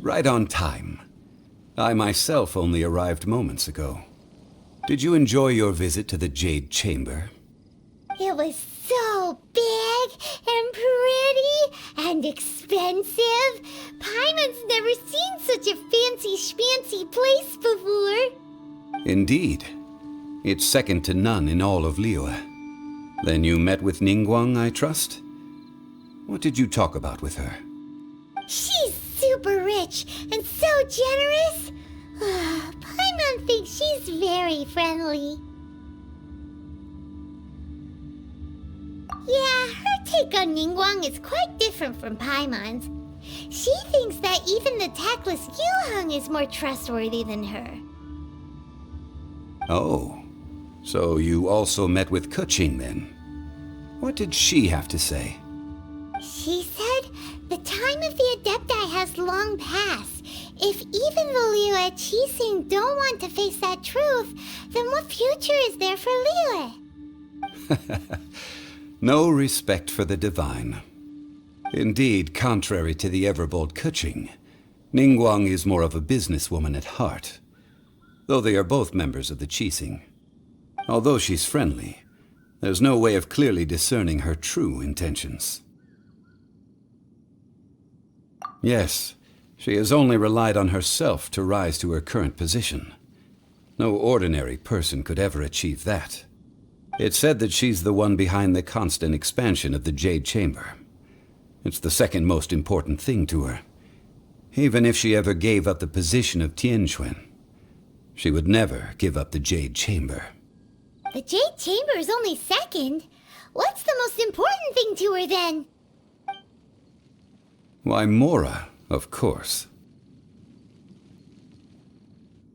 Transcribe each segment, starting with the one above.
Right on time. I myself only arrived moments ago. Did you enjoy your visit to the Jade Chamber? It was so big and pretty and expensive. Paimon's never seen such a fancy-schmancy place before. Indeed. It's second to none in all of Liyue. Then you met with Ningguang, I trust? What did you talk about with her? She's super rich and so generous. Paimon thinks she's very friendly. Yeah, her take on Ningguang is quite different from Paimon's. She thinks that even the tactless Yuheng is more trustworthy than her. Oh, so you also met with Qixing then? What did she have to say? She said the time of the Adepti has long passed. If even the Liyue Qixing don't want to face that truth, then what future is there for Liyue? No respect for the divine. Indeed, contrary to the ever-bold Qixing, Ningguang is more of a businesswoman at heart, though they are both members of the Qixing. Although she's friendly, there's no way of clearly discerning her true intentions. Yes, she has only relied on herself to rise to her current position. No ordinary person could ever achieve that. It's said that she's the one behind the constant expansion of the Jade Chamber. It's the second most important thing to her. Even if she ever gave up the position of Tianquan, she would never give up the Jade Chamber. The Jade Chamber is only second. What's the most important thing to her then? Why, Mora, of course.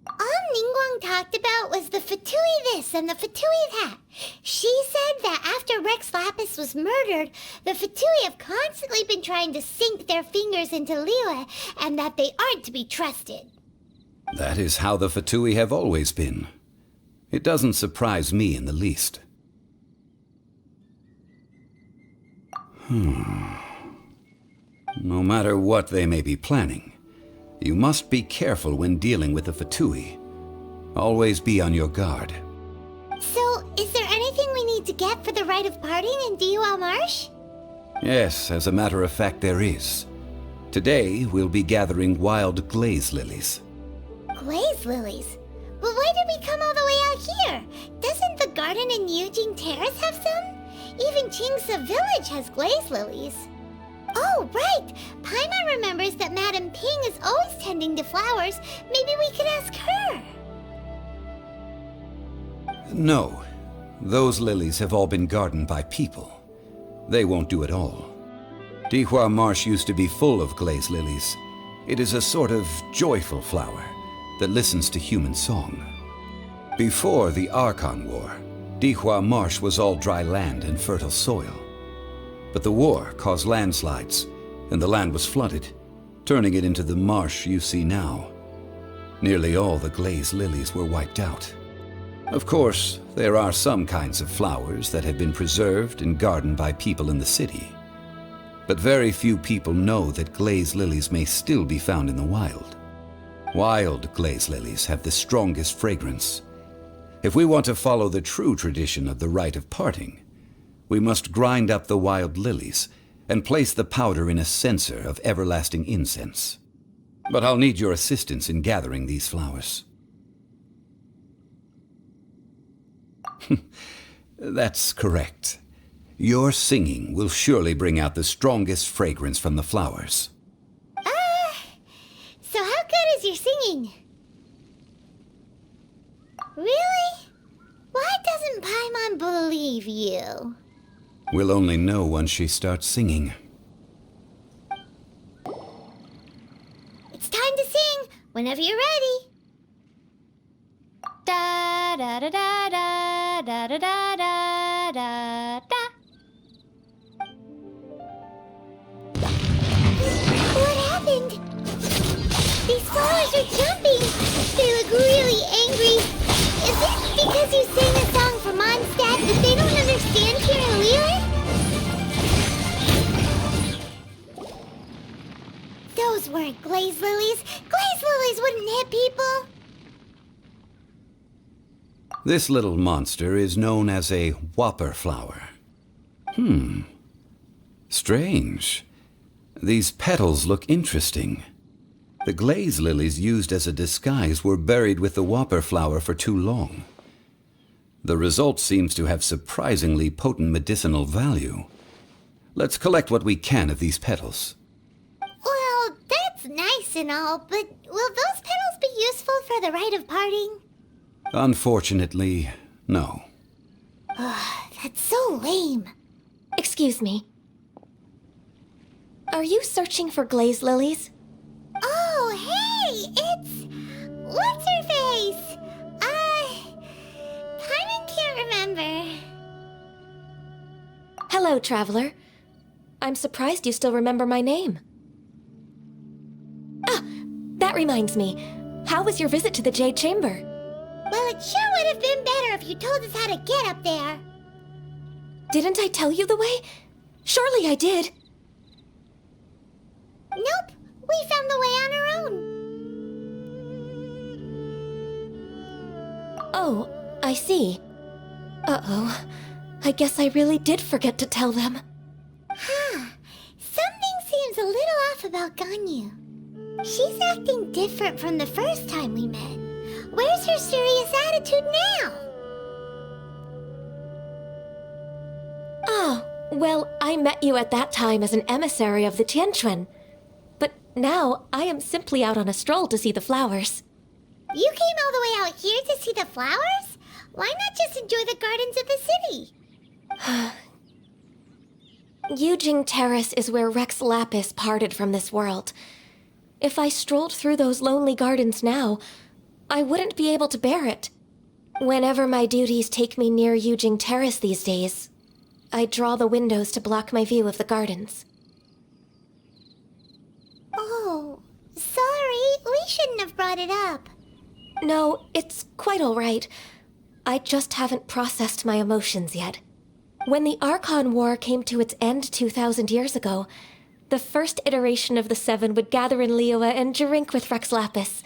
All Ningguang talked about was the Fatui this and the Fatui that. She said that after Rex Lapis was murdered, the Fatui have constantly been trying to sink their fingers into Liyue, and that they aren't to be trusted. That is how the Fatui have always been. It doesn't surprise me in the least. No matter what they may be planning, you must be careful when dealing with the Fatui. Always be on your guard. So, is there anything we need to get for the Rite of Parting in Liyue Marsh? Yes, as a matter of fact, there is. Today, we'll be gathering wild glaze lilies. Glaze lilies? But why did we come all the way out here? Doesn't the garden in Yujing Terrace have some? Even Qingce Village has glaze lilies. Oh, right! Paimon remembers that Madame Ping is always tending to flowers. Maybe we could ask her. No. Those lilies have all been gardened by people. They won't do it all. Liyue Marsh used to be full of glaze lilies. It is a sort of joyful flower that listens to human song. Before the Archon War, Liyue Marsh was all dry land and fertile soil. But the war caused landslides, and the land was flooded, turning it into the marsh you see now. Nearly all the glaze lilies were wiped out. Of course, there are some kinds of flowers that have been preserved and gardened by people in the city. But very few people know that glaze lilies may still be found in the wild. Wild glaze lilies have the strongest fragrance. If we want to follow the true tradition of the Rite of Parting, we must grind up the wild lilies and place the powder in a censer of everlasting incense. But I'll need your assistance in gathering these flowers. That's correct. Your singing will surely bring out the strongest fragrance from the flowers. So how good is your singing? Really? Why doesn't Paimon believe you? We'll only know once she starts singing. It's time to sing, whenever you're ready. Da da da da da da da da da da da. What happened? These flowers are jumping. They look really angry. Is it because you sang a song for Mondstadt that they don't understand here in Liyue? Those weren't glaze lilies. Glaze lilies wouldn't hit people. This little monster is known as a whopper flower. Strange. These petals look interesting. The glaze lilies used as a disguise were buried with the whopper flower for too long. The result seems to have surprisingly potent medicinal value. Let's collect what we can of these petals. Well, that's nice and all, but will those petals be useful for the Rite of Parting? Unfortunately, no. That's so lame. Excuse me. Are you searching for glaze lilies? Oh, hey! It's... What's-her-face? Paimon can't remember. Hello, traveler. I'm surprised you still remember my name. Ah, that reminds me. How was your visit to the Jade Chamber? Well, it sure would have been better if you told us how to get up there. Didn't I tell you the way? Surely I did. Nope, we found the way on our own. Oh, I see. Uh-oh. I guess I really did forget to tell them. Something seems a little off about Ganyu. She's acting different from the first time we met. Where's her serious attitude now? Oh, well, I met you at that time as an emissary of the Tianquan. But now, I am simply out on a stroll to see the flowers. You came all the way out here to see the flowers? Why not just enjoy the gardens of the city? Yujing Terrace is where Rex Lapis parted from this world. If I strolled through those lonely gardens now, I wouldn't be able to bear it. Whenever my duties take me near Yujing Terrace these days, I draw the windows to block my view of the gardens. Oh, sorry. We shouldn't have brought it up. No, it's quite all right. I just haven't processed my emotions yet. When the Archon War came to its end 2,000 years ago, the first iteration of the Seven would gather in Liyue and drink with Rex Lapis.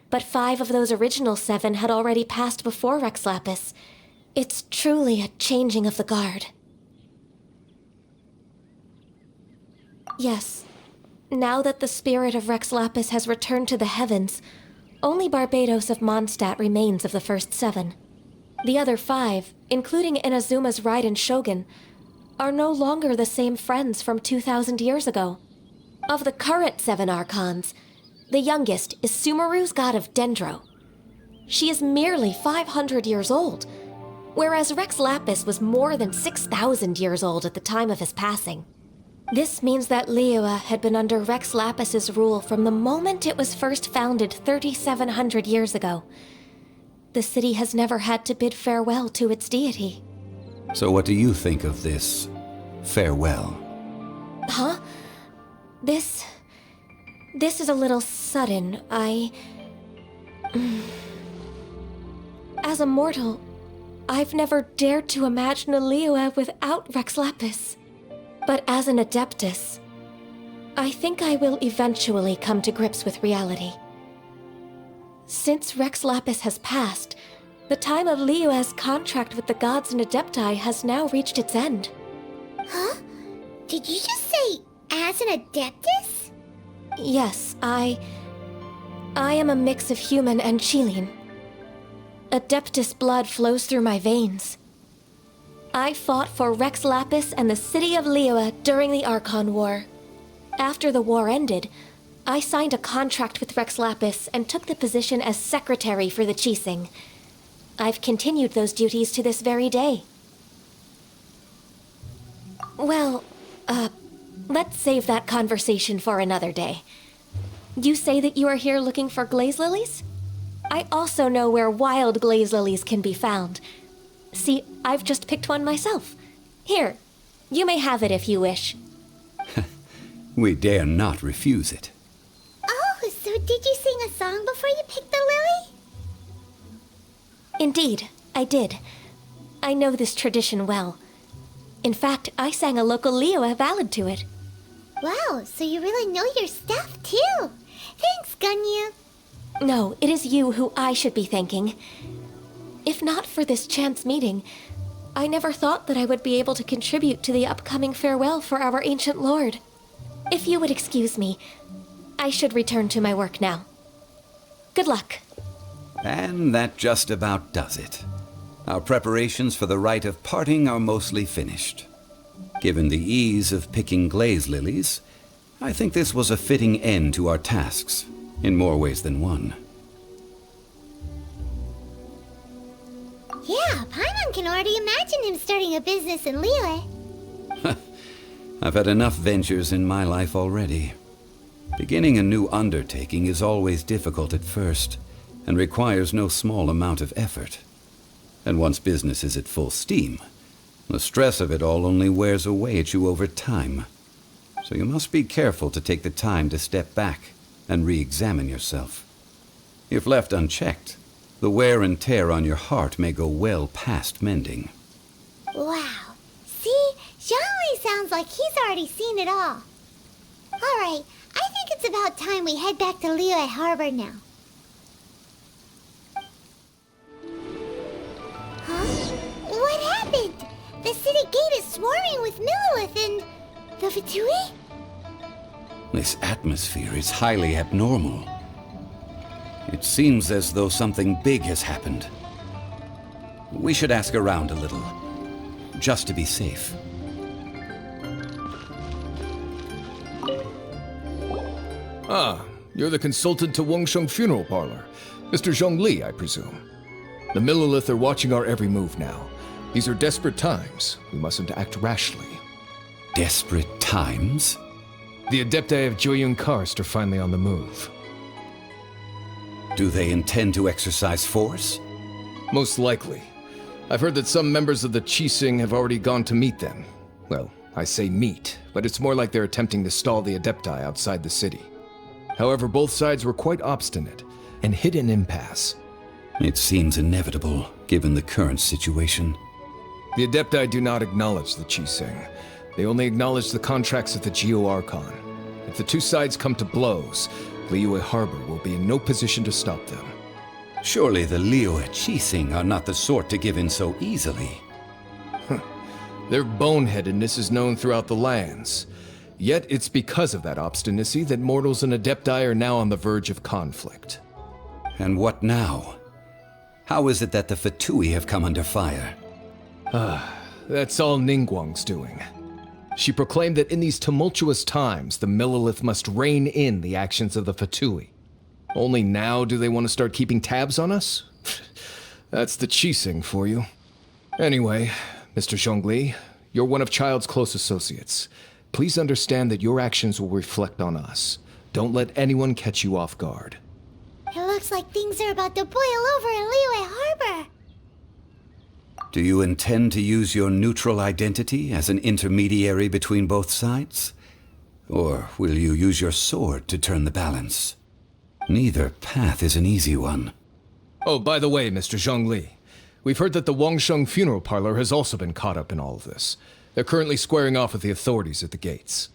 But 5 of those original 7 had already passed before Rex Lapis. It's truly a changing of the guard. Yes, now that the spirit of Rex Lapis has returned to the heavens, only Barbados of Mondstadt remains of the first 7. The other 5, including Inazuma's Raiden Shogun, are no longer the same friends from 2,000 years ago. Of the current 7 Archons, the youngest is Sumeru's god of Dendro. She is merely 500 years old, whereas Rex Lapis was more than 6,000 years old at the time of his passing. This means that Liyue had been under Rex Lapis's rule from the moment it was first founded 3,700 years ago. The city has never had to bid farewell to its deity. So what do you think of this farewell? Huh? This is a little sudden. As a mortal, I've never dared to imagine a Liyue without Rex Lapis. But as an Adeptus, I think I will eventually come to grips with reality. Since Rex Lapis has passed, the time of Liyue's contract with the gods and Adepti has now reached its end. Huh? Did you just say, as an Adeptus? Yes, I am a mix of human and Qixing. Adeptus blood flows through my veins. I fought for Rex Lapis and the city of Liyue during the Archon War. After the war ended, I signed a contract with Rex Lapis and took the position as secretary for the Qixing. I've continued those duties to this very day. Well, let's save that conversation for another day. You say that you are here looking for glaze lilies? I also know where wild glaze lilies can be found. See, I've just picked one myself. Here, you may have it if you wish. We dare not refuse it. Oh, so did you sing a song before you picked the lily? Indeed, I did. I know this tradition well. In fact, I sang a local Liyue ballad to it. Wow, so you really know your stuff, too. Thanks, Gunyu. No, it is you who I should be thanking. If not for this chance meeting, I never thought that I would be able to contribute to the upcoming farewell for our ancient lord. If you would excuse me, I should return to my work now. Good luck. And that just about does it. Our preparations for the Rite of Parting are mostly finished. Given the ease of picking glaze lilies, I think this was a fitting end to our tasks, in more ways than one. Yeah, Paimon can already imagine him starting a business in Liyue. I've had enough ventures in my life already. Beginning a new undertaking is always difficult at first, and requires no small amount of effort. And once business is at full steam, the stress of it all only wears away at you over time. So you must be careful to take the time to step back and re-examine yourself. If left unchecked, the wear and tear on your heart may go well past mending. Wow. See? Zhongli sounds like he's already seen it all. Alright, I think it's about time we head back to Liyue Harbour now. Huh? What happened? The city gate is swarming with Millilith and... the Fatui? This atmosphere is highly abnormal. It seems as though something big has happened. We should ask around a little, just to be safe. Ah, you're the consultant to Wangsheng Funeral Parlor. Mr. Zhongli, I presume. The Millilith are watching our every move now. These are desperate times. We mustn't act rashly. Desperate times? The Adepti of Joyun Karst are finally on the move. Do they intend to exercise force? Most likely. I've heard that some members of the Qixing have already gone to meet them. Well, I say meet, but it's more like they're attempting to stall the Adepti outside the city. However, both sides were quite obstinate and hit an impasse. It seems inevitable, given the current situation. The Adepti do not acknowledge the Qixing. They only acknowledge the contracts of the Geo-Archon. If the two sides come to blows, Liyue Harbour will be in no position to stop them. Surely the Liyue Qixing are not the sort to give in so easily. Their boneheadedness is known throughout the lands. Yet it's because of that obstinacy that mortals and Adepti are now on the verge of conflict. And what now? How is it that the Fatui have come under fire? That's all Ningguang's doing. She proclaimed that in these tumultuous times, the Millilith must rein in the actions of the Fatui. Only now do they want to start keeping tabs on us? That's the Qixing for you. Anyway, Mr. Zhongli, you're one of Child's close associates. Please understand that your actions will reflect on us. Don't let anyone catch you off guard. It looks like things are about to boil over in Liyue Harbour. Do you intend to use your neutral identity as an intermediary between both sides? Or will you use your sword to turn the balance? Neither path is an easy one. Oh, by the way, Mr. Zhongli, we've heard that the Wangsheng Funeral Parlor has also been caught up in all of this. They're currently squaring off with the authorities at the gates.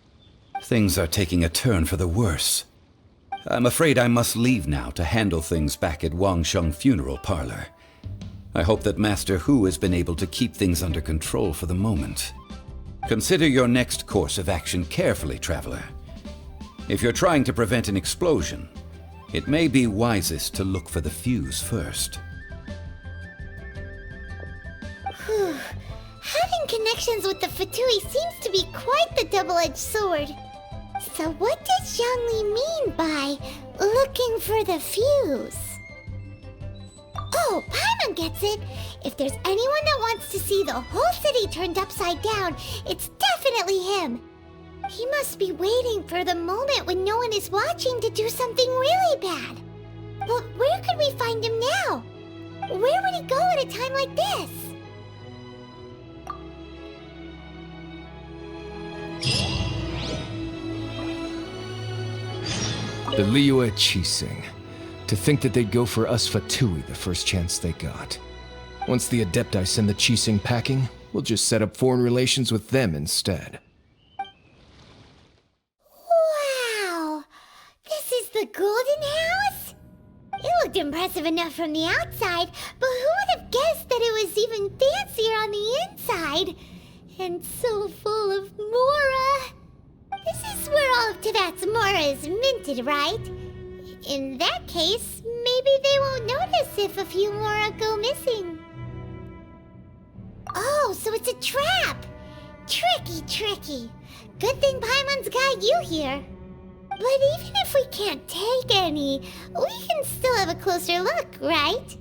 Things are taking a turn for the worse. I'm afraid I must leave now to handle things back at Wangsheng Funeral Parlor. I hope that Master Hu has been able to keep things under control for the moment. Consider your next course of action carefully, Traveler. If you're trying to prevent an explosion, it may be wisest to look for the fuse first. Whew. Having connections with the Fatui seems to be quite the double-edged sword. So what does Zhongli mean by looking for the fuse? Oh, Paimon gets it! If there's anyone that wants to see the whole city turned upside down, it's definitely him! He must be waiting for the moment when no one is watching to do something really bad. But where could we find him now? Where would he go at a time like this? The Liyue Qixing. To think that they'd go for us Fatui the first chance they got. Once the Adepti send the Qixing packing, we'll just set up foreign relations with them instead. The Golden House? It looked impressive enough from the outside, but who would have guessed that it was even fancier on the inside? And so full of Mora. This is where all of Teyvat's Mora is minted, right? In that case, maybe they won't notice if a few Mora go missing. Oh, so it's a trap! Tricky. Good thing Paimon's got you here. But even if we can't take any, we can still have a closer look, right?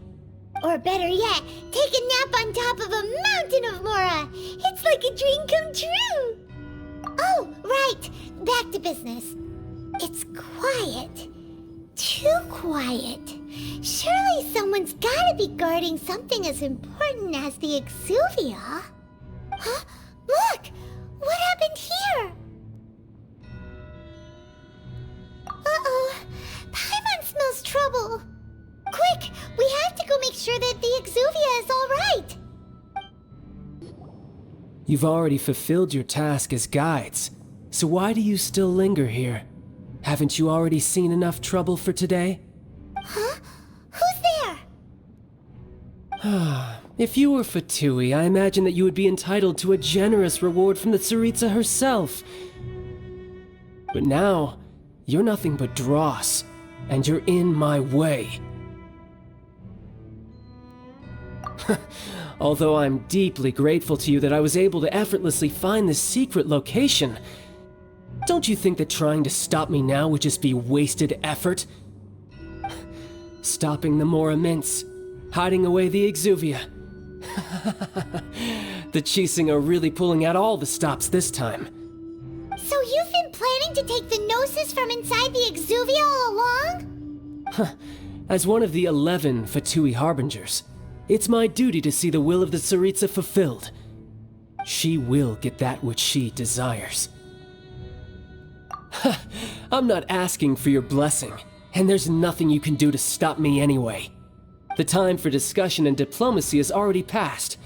Or better yet, take a nap on top of a mountain of Mora. It's like a dream come true. Oh, right. Back to business. It's quiet. Too quiet. Surely someone's gotta be guarding something as important as the Exuvia. Huh? Look! What happened here? Uh-oh. Paimon smells trouble. Quick! We have to go make sure that the Exuvia is all right. You've already fulfilled your task as guides, so why do you still linger here? Haven't you already seen enough trouble for today? Huh? Who's there? If you were Fatui, I imagine that you would be entitled to a generous reward from the Tsaritsa herself. But now, you're nothing but dross, and you're in my way. Although I'm deeply grateful to you that I was able to effortlessly find this secret location, don't you think that trying to stop me now would just be wasted effort? Stopping the Mora Mints, hiding away the Exuvia. The Qixing are really pulling out all the stops this time. So you've been planning to take the Gnosis from inside the Exuvia all along? As one of the 11 Fatui Harbingers, it's my duty to see the will of the Tsaritsa fulfilled. She will get that which she desires. I'm not asking for your blessing, and there's nothing you can do to stop me anyway. The time for discussion and diplomacy has already passed.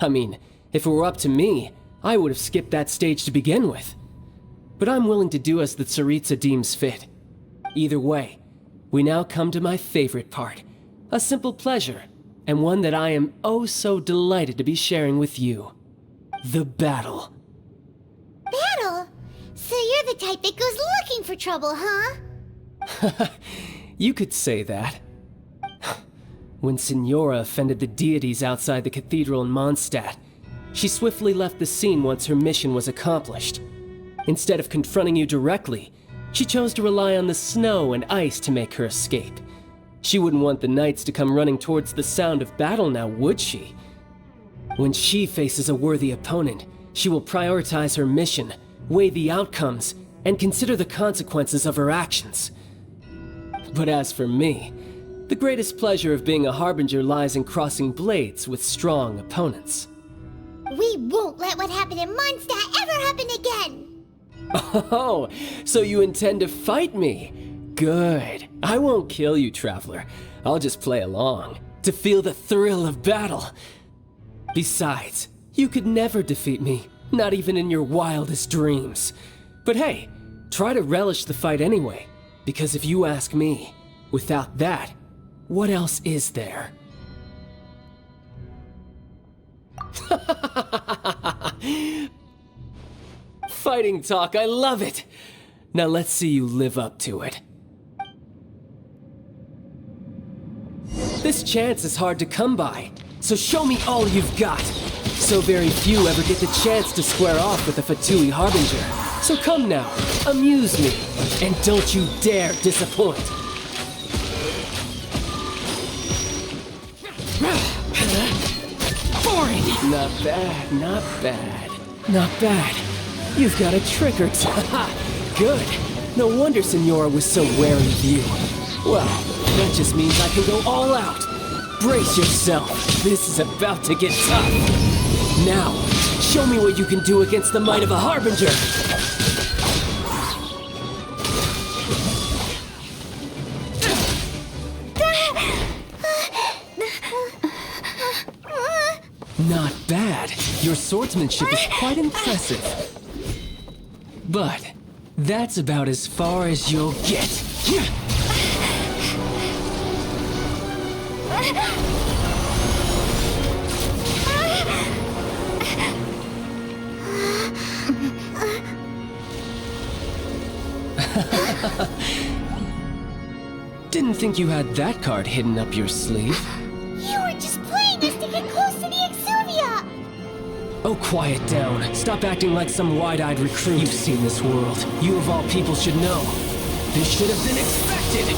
I mean, if it were up to me, I would have skipped that stage to begin with. But I'm willing to do as the Tsaritsa deems fit. Either way, we now come to my favorite part. A simple pleasure, and one that I am oh so delighted to be sharing with you. The battle. Battle? So you're the type that goes looking for trouble, huh? You could say that. When Signora offended the deities outside the cathedral in Mondstadt, she swiftly left the scene once her mission was accomplished. Instead of confronting you directly, she chose to rely on the snow and ice to make her escape. She wouldn't want the knights to come running towards the sound of battle now, would she? When she faces a worthy opponent, she will prioritize her mission, weigh the outcomes, and consider the consequences of her actions. But as for me, the greatest pleasure of being a Harbinger lies in crossing blades with strong opponents. We won't let what happened in Mondstadt ever happen again! Oh, so you intend to fight me? Good. I won't kill you, Traveler. I'll just play along, to feel the thrill of battle. Besides, you could never defeat me, not even in your wildest dreams. But hey, try to relish the fight anyway, because if you ask me, without that, what else is there? Fighting talk, I love it! Now let's see you live up to it. This chance is hard to come by, so show me all you've got. So very few ever get the chance to square off with a Fatui Harbinger. So come now, amuse me, and don't you dare disappoint. Boring! Not bad, not bad, not bad. You've got a trick or two. Good. No wonder Signora was so wary of you. Well, that just means I can go all out. Brace yourself. This is about to get tough. Now, show me what you can do against the might of a Harbinger. Not bad. Your swordsmanship is quite impressive. But that's about as far as you'll get. Didn't think you had that card hidden up your sleeve. You were just playing us to get close to the Exuvia! Oh, quiet down. Stop acting like some wide-eyed recruit. You've seen this world. You of all people should know. This should have been expected!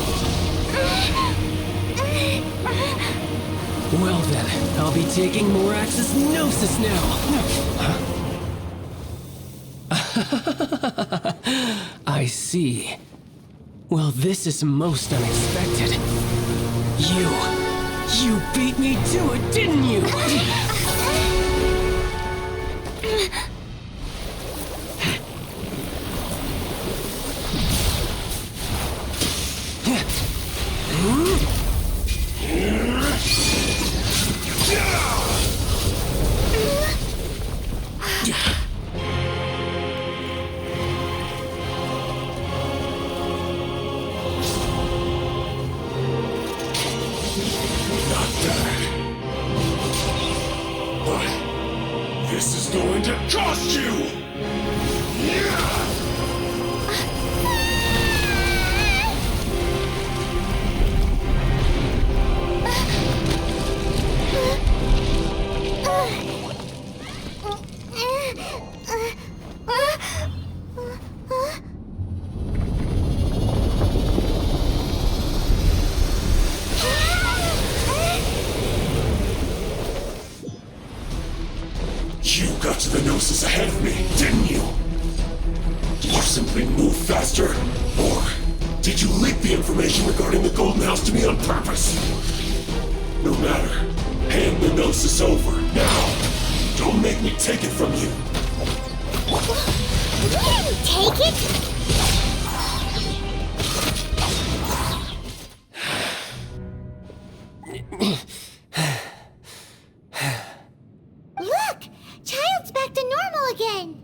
Well then, I'll be taking Morax's Gnosis now! I see. Well, this is most unexpected. You beat me to it, didn't you? This is going to cost you! You got to the Gnosis ahead of me, didn't you? Did you simply move faster? Or did you leak the information regarding the Golden House to me on purpose? No matter. Hand the Gnosis over, now! Don't make me take it from you! You didn't take it! Look! Child's back to normal again!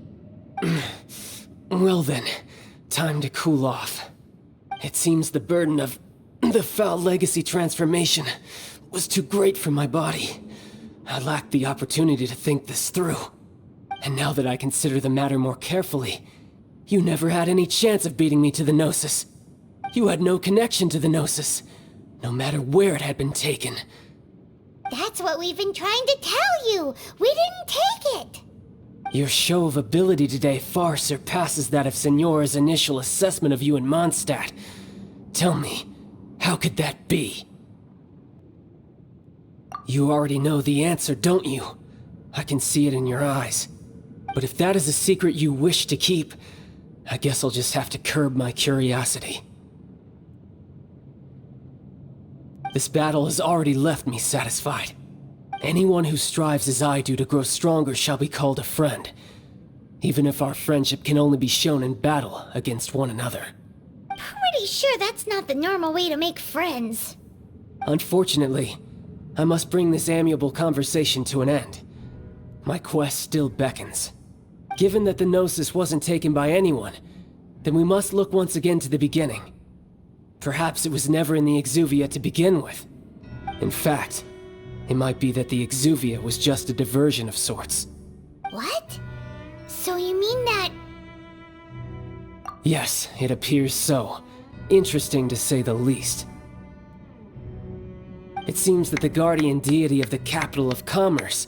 Well then, time to cool off. It seems the burden of the foul legacy transformation was too great for my body. I lacked the opportunity to think this through. And now that I consider the matter more carefully, you never had any chance of beating me to the Gnosis. You had no connection to the Gnosis, no matter where it had been taken. That's what we've been trying to tell you! We didn't take it! Your show of ability today far surpasses that of Signora's initial assessment of you in Mondstadt. Tell me, how could that be? You already know the answer, don't you? I can see it in your eyes. But if that is a secret you wish to keep, I guess I'll just have to curb my curiosity. This battle has already left me satisfied. Anyone who strives as I do to grow stronger shall be called a friend, even if our friendship can only be shown in battle against one another. Pretty sure that's not the normal way to make friends. Unfortunately, I must bring this amiable conversation to an end. My quest still beckons. Given that the Gnosis wasn't taken by anyone, then we must look once again to the beginning. Perhaps it was never in the Exuvia to begin with. In fact, it might be that the Exuvia was just a diversion of sorts. What? So you mean that... Yes, it appears so. Interesting to say the least. It seems that the guardian deity of the capital of commerce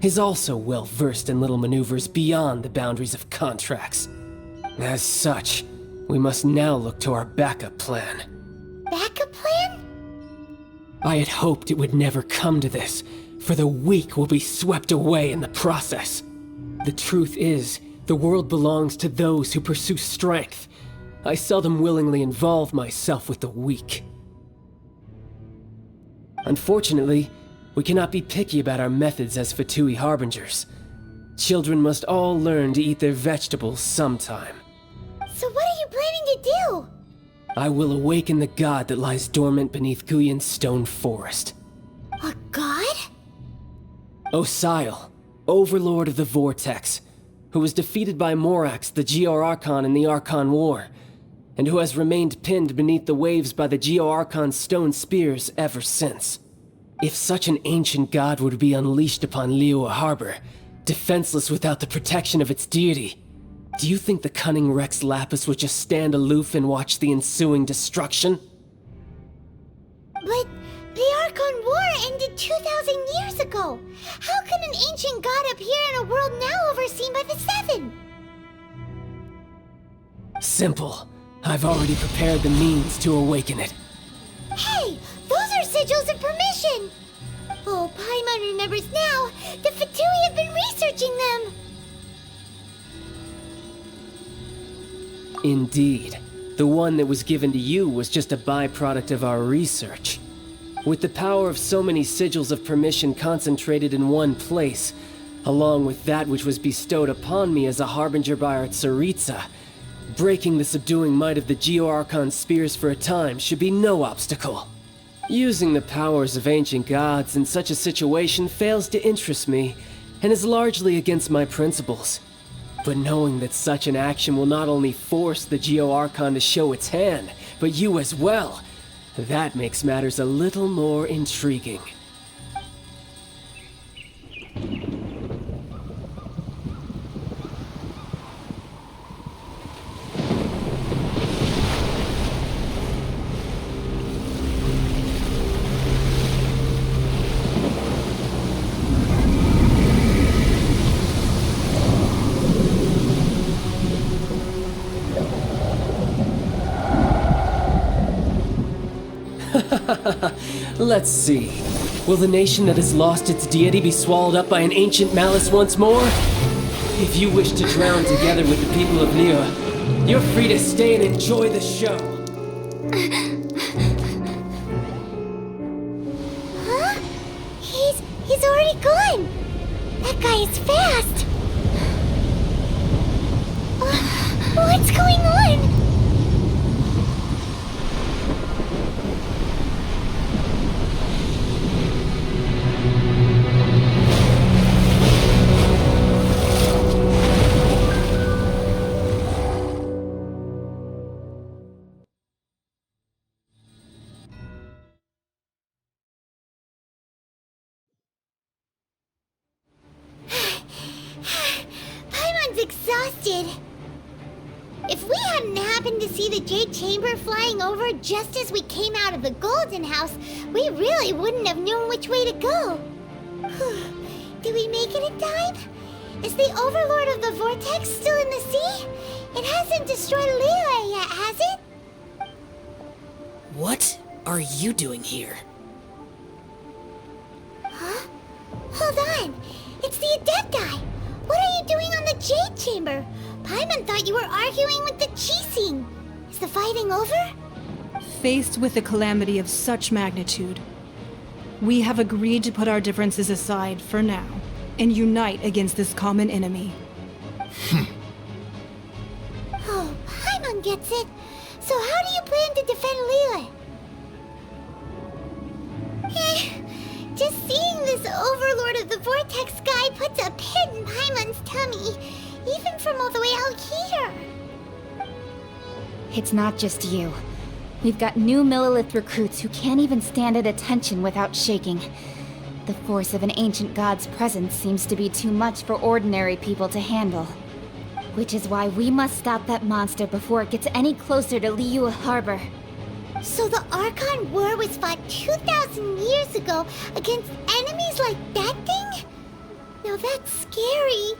is also well versed in little maneuvers beyond the boundaries of contracts. As such, we must now look to our backup plan. backup plan? I had hoped it would never come to this, for the weak will be swept away in the process. The truth is, the world belongs to those who pursue strength. I seldom willingly involve myself with the weak. Unfortunately, we cannot be picky about our methods as Fatui Harbingers. Children must all learn to eat their vegetables sometime. So what are you planning to do? I will awaken the god that lies dormant beneath Guyon's stone forest. A god? Osial, overlord of the Vortex, who was defeated by Morax, the Geo-Archon in the Archon War, and who has remained pinned beneath the waves by the Geo-Archon's stone spears ever since. If such an ancient god would be unleashed upon Liyue Harbour, defenseless without the protection of its deity, do you think the cunning Rex Lapis would just stand aloof and watch the ensuing destruction? But the Archon War ended 2,000 years ago. How can an ancient god appear in a world now overseen by the Seven? Simple. I've already prepared the means to awaken it. Hey, those are sigils of permission! Oh, Paimon remembers now. The Fatui have been researching them. Indeed. The one that was given to you was just a byproduct of our research. With the power of so many sigils of permission concentrated in one place, along with that which was bestowed upon me as a harbinger by our Tsaritsa, breaking the subduing might of the Geo-Archon spears for a time should be no obstacle. Using the powers of ancient gods in such a situation fails to interest me, and is largely against my principles. But knowing that such an action will not only force the Geo-Archon to show its hand, but you as well, that makes matters a little more intriguing. Let's see. Will the nation that has lost its deity be swallowed up by an ancient malice once more? If you wish to drown together with the people of Liyue, you're free to stay and enjoy the show. Huh? He's already gone. That guy is fast. What's going on? Exhausted. If we hadn't happened to see the Jade Chamber flying over just as we came out of the Golden House, we really wouldn't have known which way to go. Did we make it in time? Is the Overlord of the Vortex still in the sea? It hasn't destroyed Liyue yet, has it? What are you doing here? Huh? Hold on. It's the Adepti. What are you doing on the Jade Chamber? Paimon thought you were arguing with the Qixing. Is the fighting over? Faced with a calamity of such magnitude, we have agreed to put our differences aside for now and unite against this common enemy. Oh, Paimon gets it. So how do you plan to defend Liyue? Just seeing this Overlord of the Vortex guy puts a pit in Paimon's tummy, even from all the way out here. It's not just you. We've got new Millelith recruits who can't even stand at attention without shaking. The force of an ancient god's presence seems to be too much for ordinary people to handle. Which is why we must stop that monster before it gets any closer to Liyue Harbour. So the Archon War was fought 2,000 years ago against enemies like that thing? Now that's scary.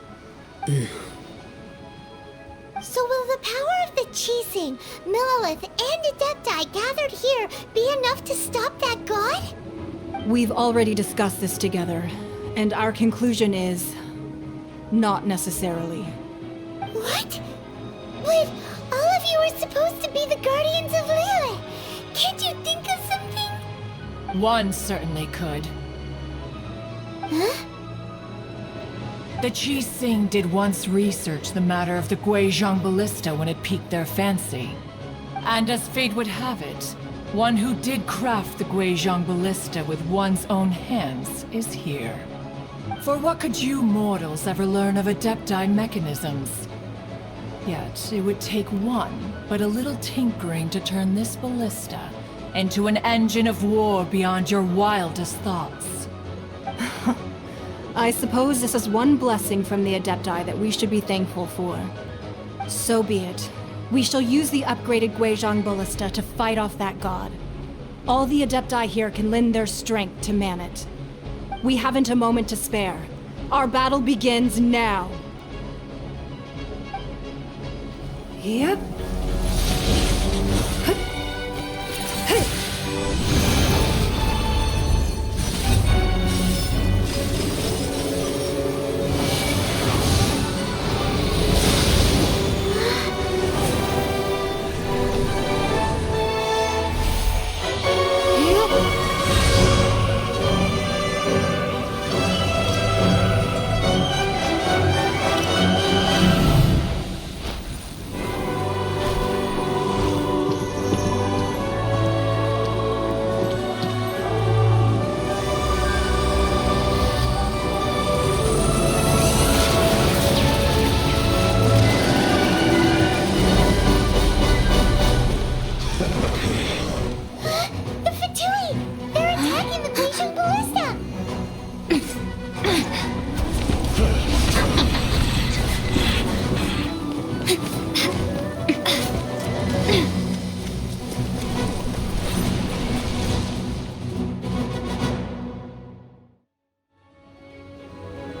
So will the power of the Qixing, Millelith, and Adepti gathered here be enough to stop that god? We've already discussed this together, and our conclusion is... not necessarily. What? But all of you are supposed to be the Guardians of Liyue. Can't you think of something? One certainly could. Huh? The Qixing did once research the matter of the Guizhong Ballista when it piqued their fancy. And as fate would have it, one who did craft the Guizhong Ballista with one's own hands is here. For what could you mortals ever learn of Adepti mechanisms? Yet, it would take one, but a little tinkering to turn this ballista, into an engine of war beyond your wildest thoughts. I suppose this is one blessing from the Adepti that we should be thankful for. So be it. We shall use the upgraded Guizhong Ballista to fight off that god. All the Adepti here can lend their strength to man it. We haven't a moment to spare. Our battle begins now. Yep.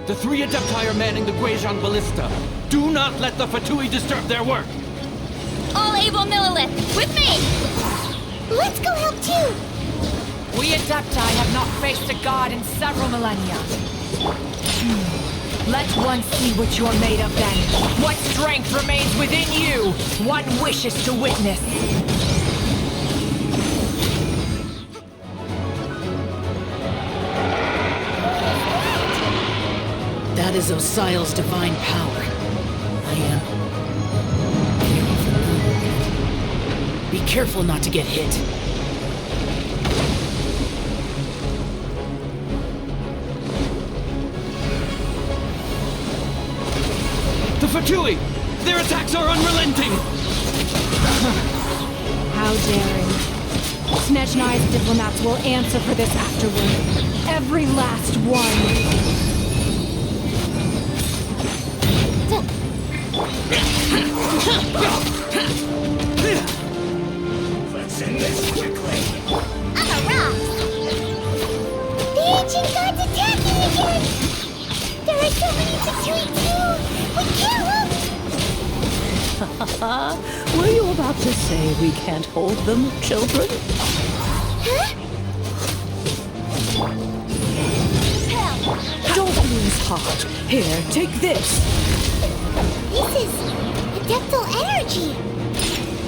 The 3 Adepti are manning the Guizhong Ballista. Do not let the Fatui disturb their work! All able Millilith, with me! Let's go help too! We Adepti have not faced a god in several millennia. Let one see what you're made of then. What strength remains within you? One wishes to witness. That is Osial's divine power. I am... Be careful not to get hit. The Fatui! Their attacks are unrelenting! How daring. Snezhnai's diplomats will answer for this afterward. Every last one. Let's end this quickly. I'm a rock! The ancient god's attacking again! There are so many Fatui too! We can't look! Were you about to say we can't hold them, children? Huh? Don't lose heart. Here, take this. This is adeptal energy!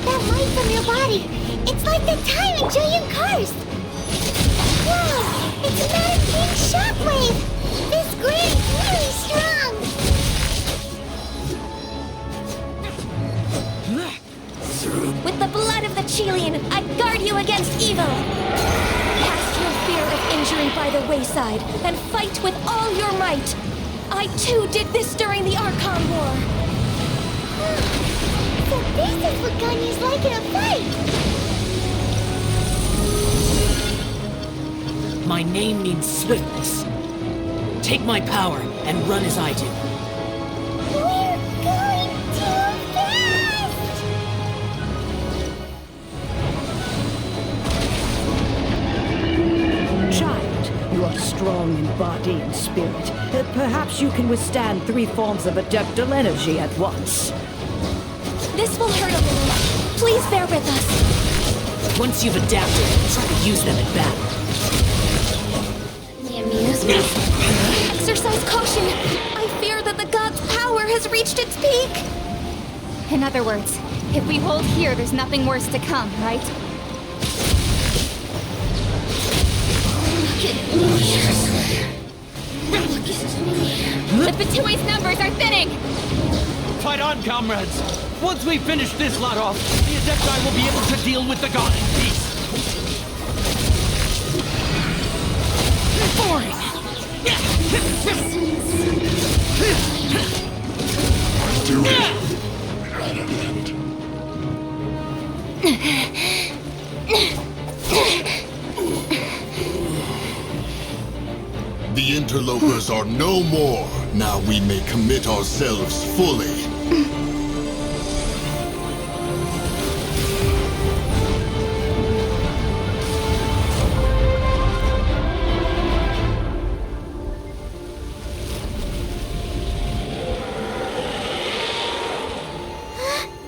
That light from your body, it's like the time in Julian Karst! Wow! It's a Madam King's shockwave! This green's really strong! With the blood of the Qixing, I guard you against evil! Cast your fear of injury by the wayside, and fight with all your might! I too did this during the Archon War! So this is what Ganyu's like in a fight! My name means swiftness. Take my power and run as I do. We're going too fast! Child, you are strong in body and spirit. Perhaps you can withstand 3 forms of adeptal energy at once. This will hurt a little. Please bear with us. Once you've adapted, try to use them in battle. They amuse me. Exercise caution. I fear that the god's power has reached its peak. In other words, if we hold here, there's nothing worse to come, right? The Fatui's numbers are thinning! Fight on, comrades! Once we finish this lot off, the Adepti will be able to deal with the god in peace! Boring! Do it. The interlopers are no more. Now we may commit ourselves fully.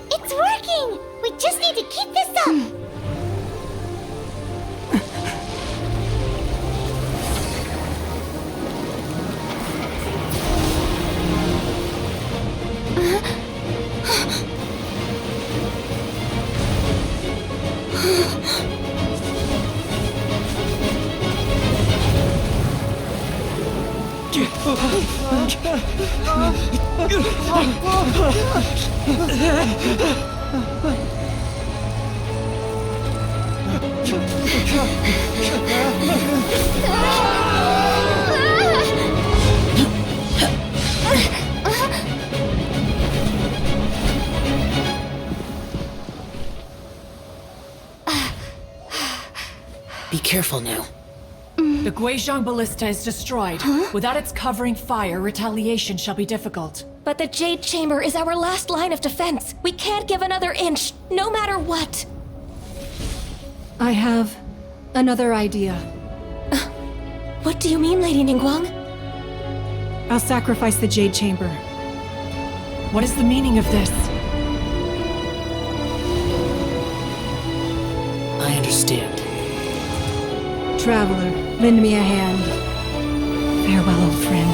It's working! We just need to keep this up! Be careful now. The Guizhong Ballista is destroyed. Without its covering fire, retaliation shall be difficult. But the Jade Chamber is our last line of defense. We can't give another inch, no matter what. I have another idea. What do you mean, Lady Ningguang? I'll sacrifice the Jade Chamber. What is the meaning of this? I understand. Traveler, lend me a hand. Farewell, old friend.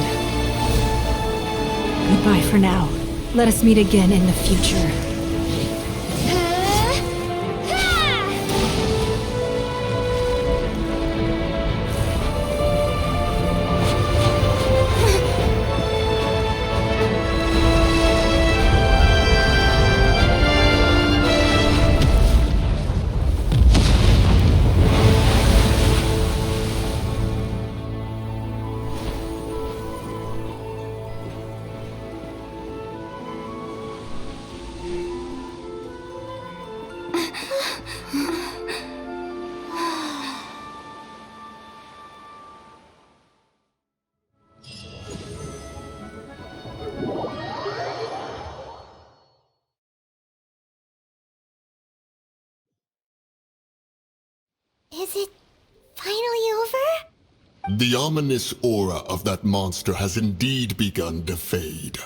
Goodbye for now. Let us meet again in the future. Is it finally over? The ominous aura of that monster has indeed begun to fade.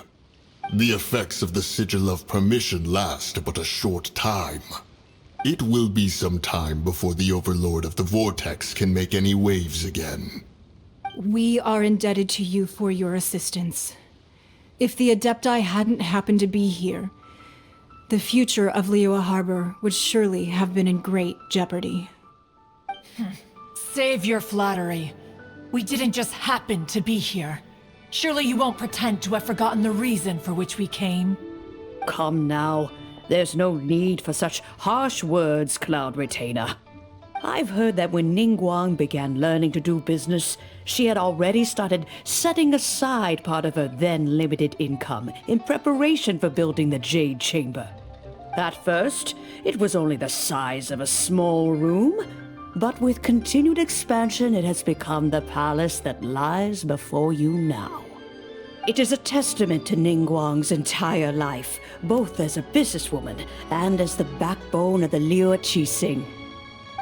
The effects of the Sigil of Permission last but a short time. It will be some time before the Overlord of the Vortex can make any waves again. We are indebted to you for your assistance. If the Adepti hadn't happened to be here, the future of Liyue Harbour would surely have been in great jeopardy. Save your flattery. We didn't just happen to be here. Surely you won't pretend to have forgotten the reason for which we came. Come now. There's no need for such harsh words, Cloud Retainer. I've heard that when Ningguang began learning to do business, she had already started setting aside part of her then limited income in preparation for building the Jade Chamber. At first, it was only the size of a small room, but with continued expansion, it has become the palace that lies before you now. It is a testament to Ningguang's entire life, both as a businesswoman and as the backbone of the Liyue Qixing.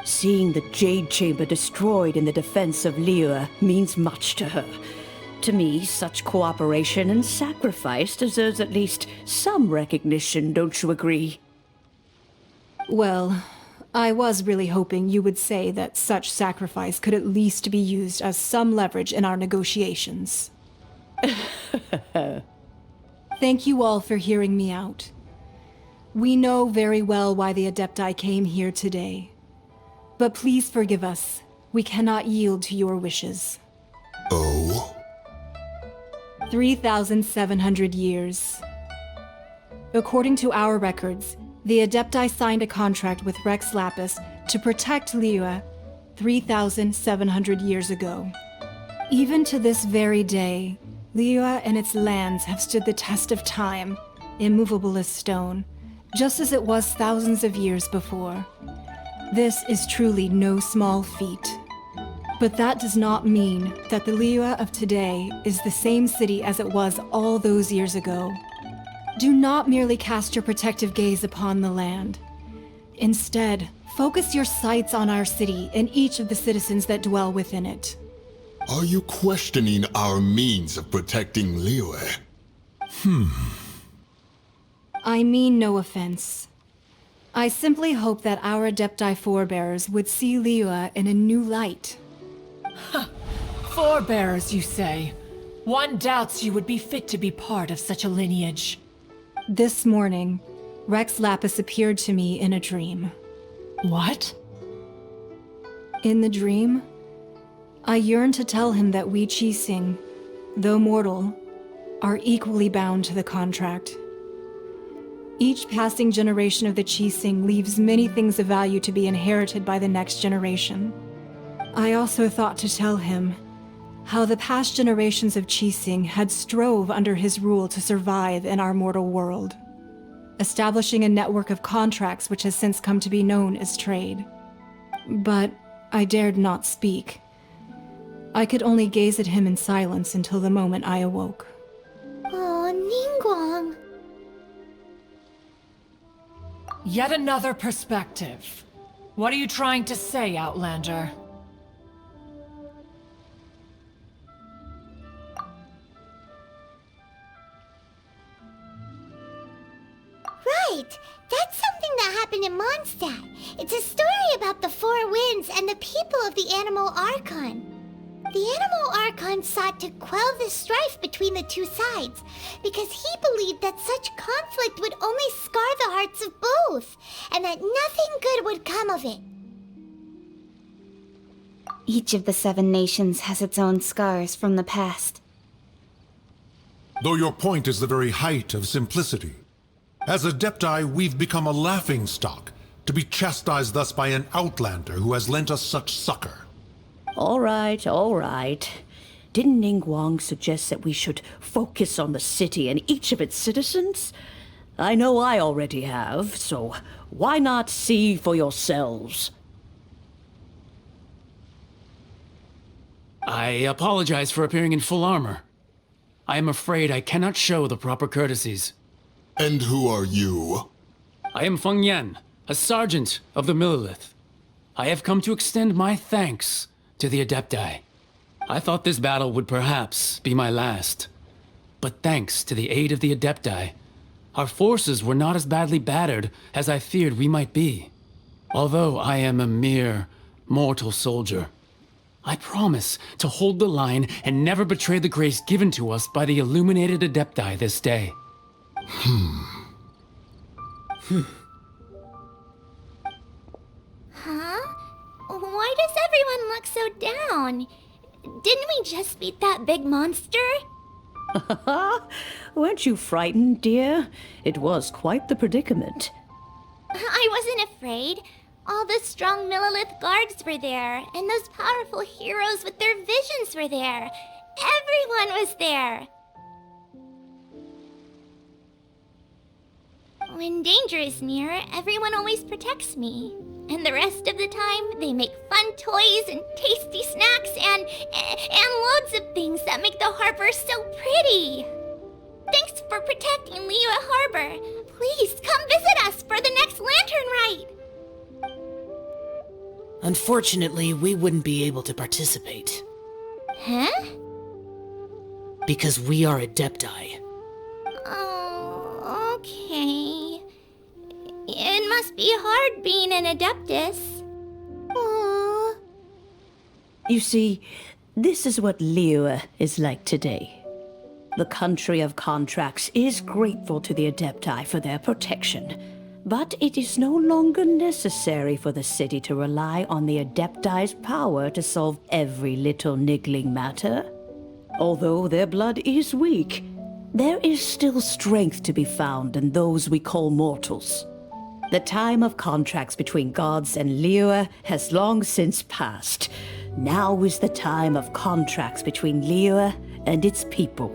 Seeing the Jade Chamber destroyed in the defense of Liyue means much to her. To me, such cooperation and sacrifice deserves at least some recognition, don't you agree? Well, I was really hoping you would say that such sacrifice could at least be used as some leverage in our negotiations. Thank you all for hearing me out. We know very well why the Adepti came here today. But please forgive us. We cannot yield to your wishes. Oh? 3,700 years. According to our records, the Adepti signed a contract with Rex Lapis to protect Liyue 3,700 years ago. Even to this very day, Liyue and its lands have stood the test of time, immovable as stone, just as it was thousands of years before. This is truly no small feat. But that does not mean that the Liyue of today is the same city as it was all those years ago. Do not merely cast your protective gaze upon the land. Instead, focus your sights on our city and each of the citizens that dwell within it. Are you questioning our means of protecting Liyue? I mean no offense. I simply hope that our Adepti forebears would see Liyue in a new light. Forebears, you say? One doubts you would be fit to be part of such a lineage. This morning, Rex Lapis appeared to me in a dream. What? In the dream, I yearned to tell him that we Qixing, though mortal, are equally bound to the contract. Each passing generation of the Qixing leaves many things of value to be inherited by the next generation. I also thought to tell him how the past generations of Qixing had strove under his rule to survive in our mortal world, establishing a network of contracts which has since come to be known as trade. But I dared not speak. I could only gaze at him in silence until the moment I awoke. Oh, Ningguang. Yet another perspective. What are you trying to say, Outlander? Right! That's something that happened in Mondstadt. It's a story about the Four Winds and the people of the Animal Archon. The Animal Archon sought to quell the strife between the two sides, because he believed that such conflict would only scar the hearts of both, and that nothing good would come of it. Each of the 7 nations has its own scars from the past. Though your point is the very height of simplicity. As Adepti, we've become a laughingstock, to be chastised thus by an outlander who has lent us such succor. All right, all right. Didn't Ningguang suggest that we should focus on the city and each of its citizens? I know I already have, so why not see for yourselves? I apologize for appearing in full armor. I am afraid I cannot show the proper courtesies. And who are you? I am Feng Yan, a sergeant of the Millelith. I have come to extend my thanks to the Adepti. I thought this battle would perhaps be my last. But thanks to the aid of the Adepti, our forces were not as badly battered as I feared we might be. Although I am a mere mortal soldier, I promise to hold the line and never betray the grace given to us by the illuminated Adepti this day. Huh? Why does everyone look so down? Didn't we just beat that big monster? Weren't you frightened, dear? It was quite the predicament. I wasn't afraid. All the strong Millelith guards were there, and those powerful heroes with their visions were there. Everyone was there. When danger is near, everyone always protects me. And the rest of the time, they make fun toys and tasty snacks and loads of things that make the harbor so pretty. Thanks for protecting Liyue Harbour. Please come visit us for the next lantern rite. Unfortunately, we wouldn't be able to participate. Huh? Because we are Adepti. Oh, okay. It must be hard being an Adeptus. Aww. You see, this is what Liyue is like today. The country of contracts is grateful to the Adepti for their protection, but it is no longer necessary for the city to rely on the Adepti's power to solve every little niggling matter. Although their blood is weak, there is still strength to be found in those we call mortals. The time of contracts between gods and Liyue has long since passed. Now is the time of contracts between Liyue and its people.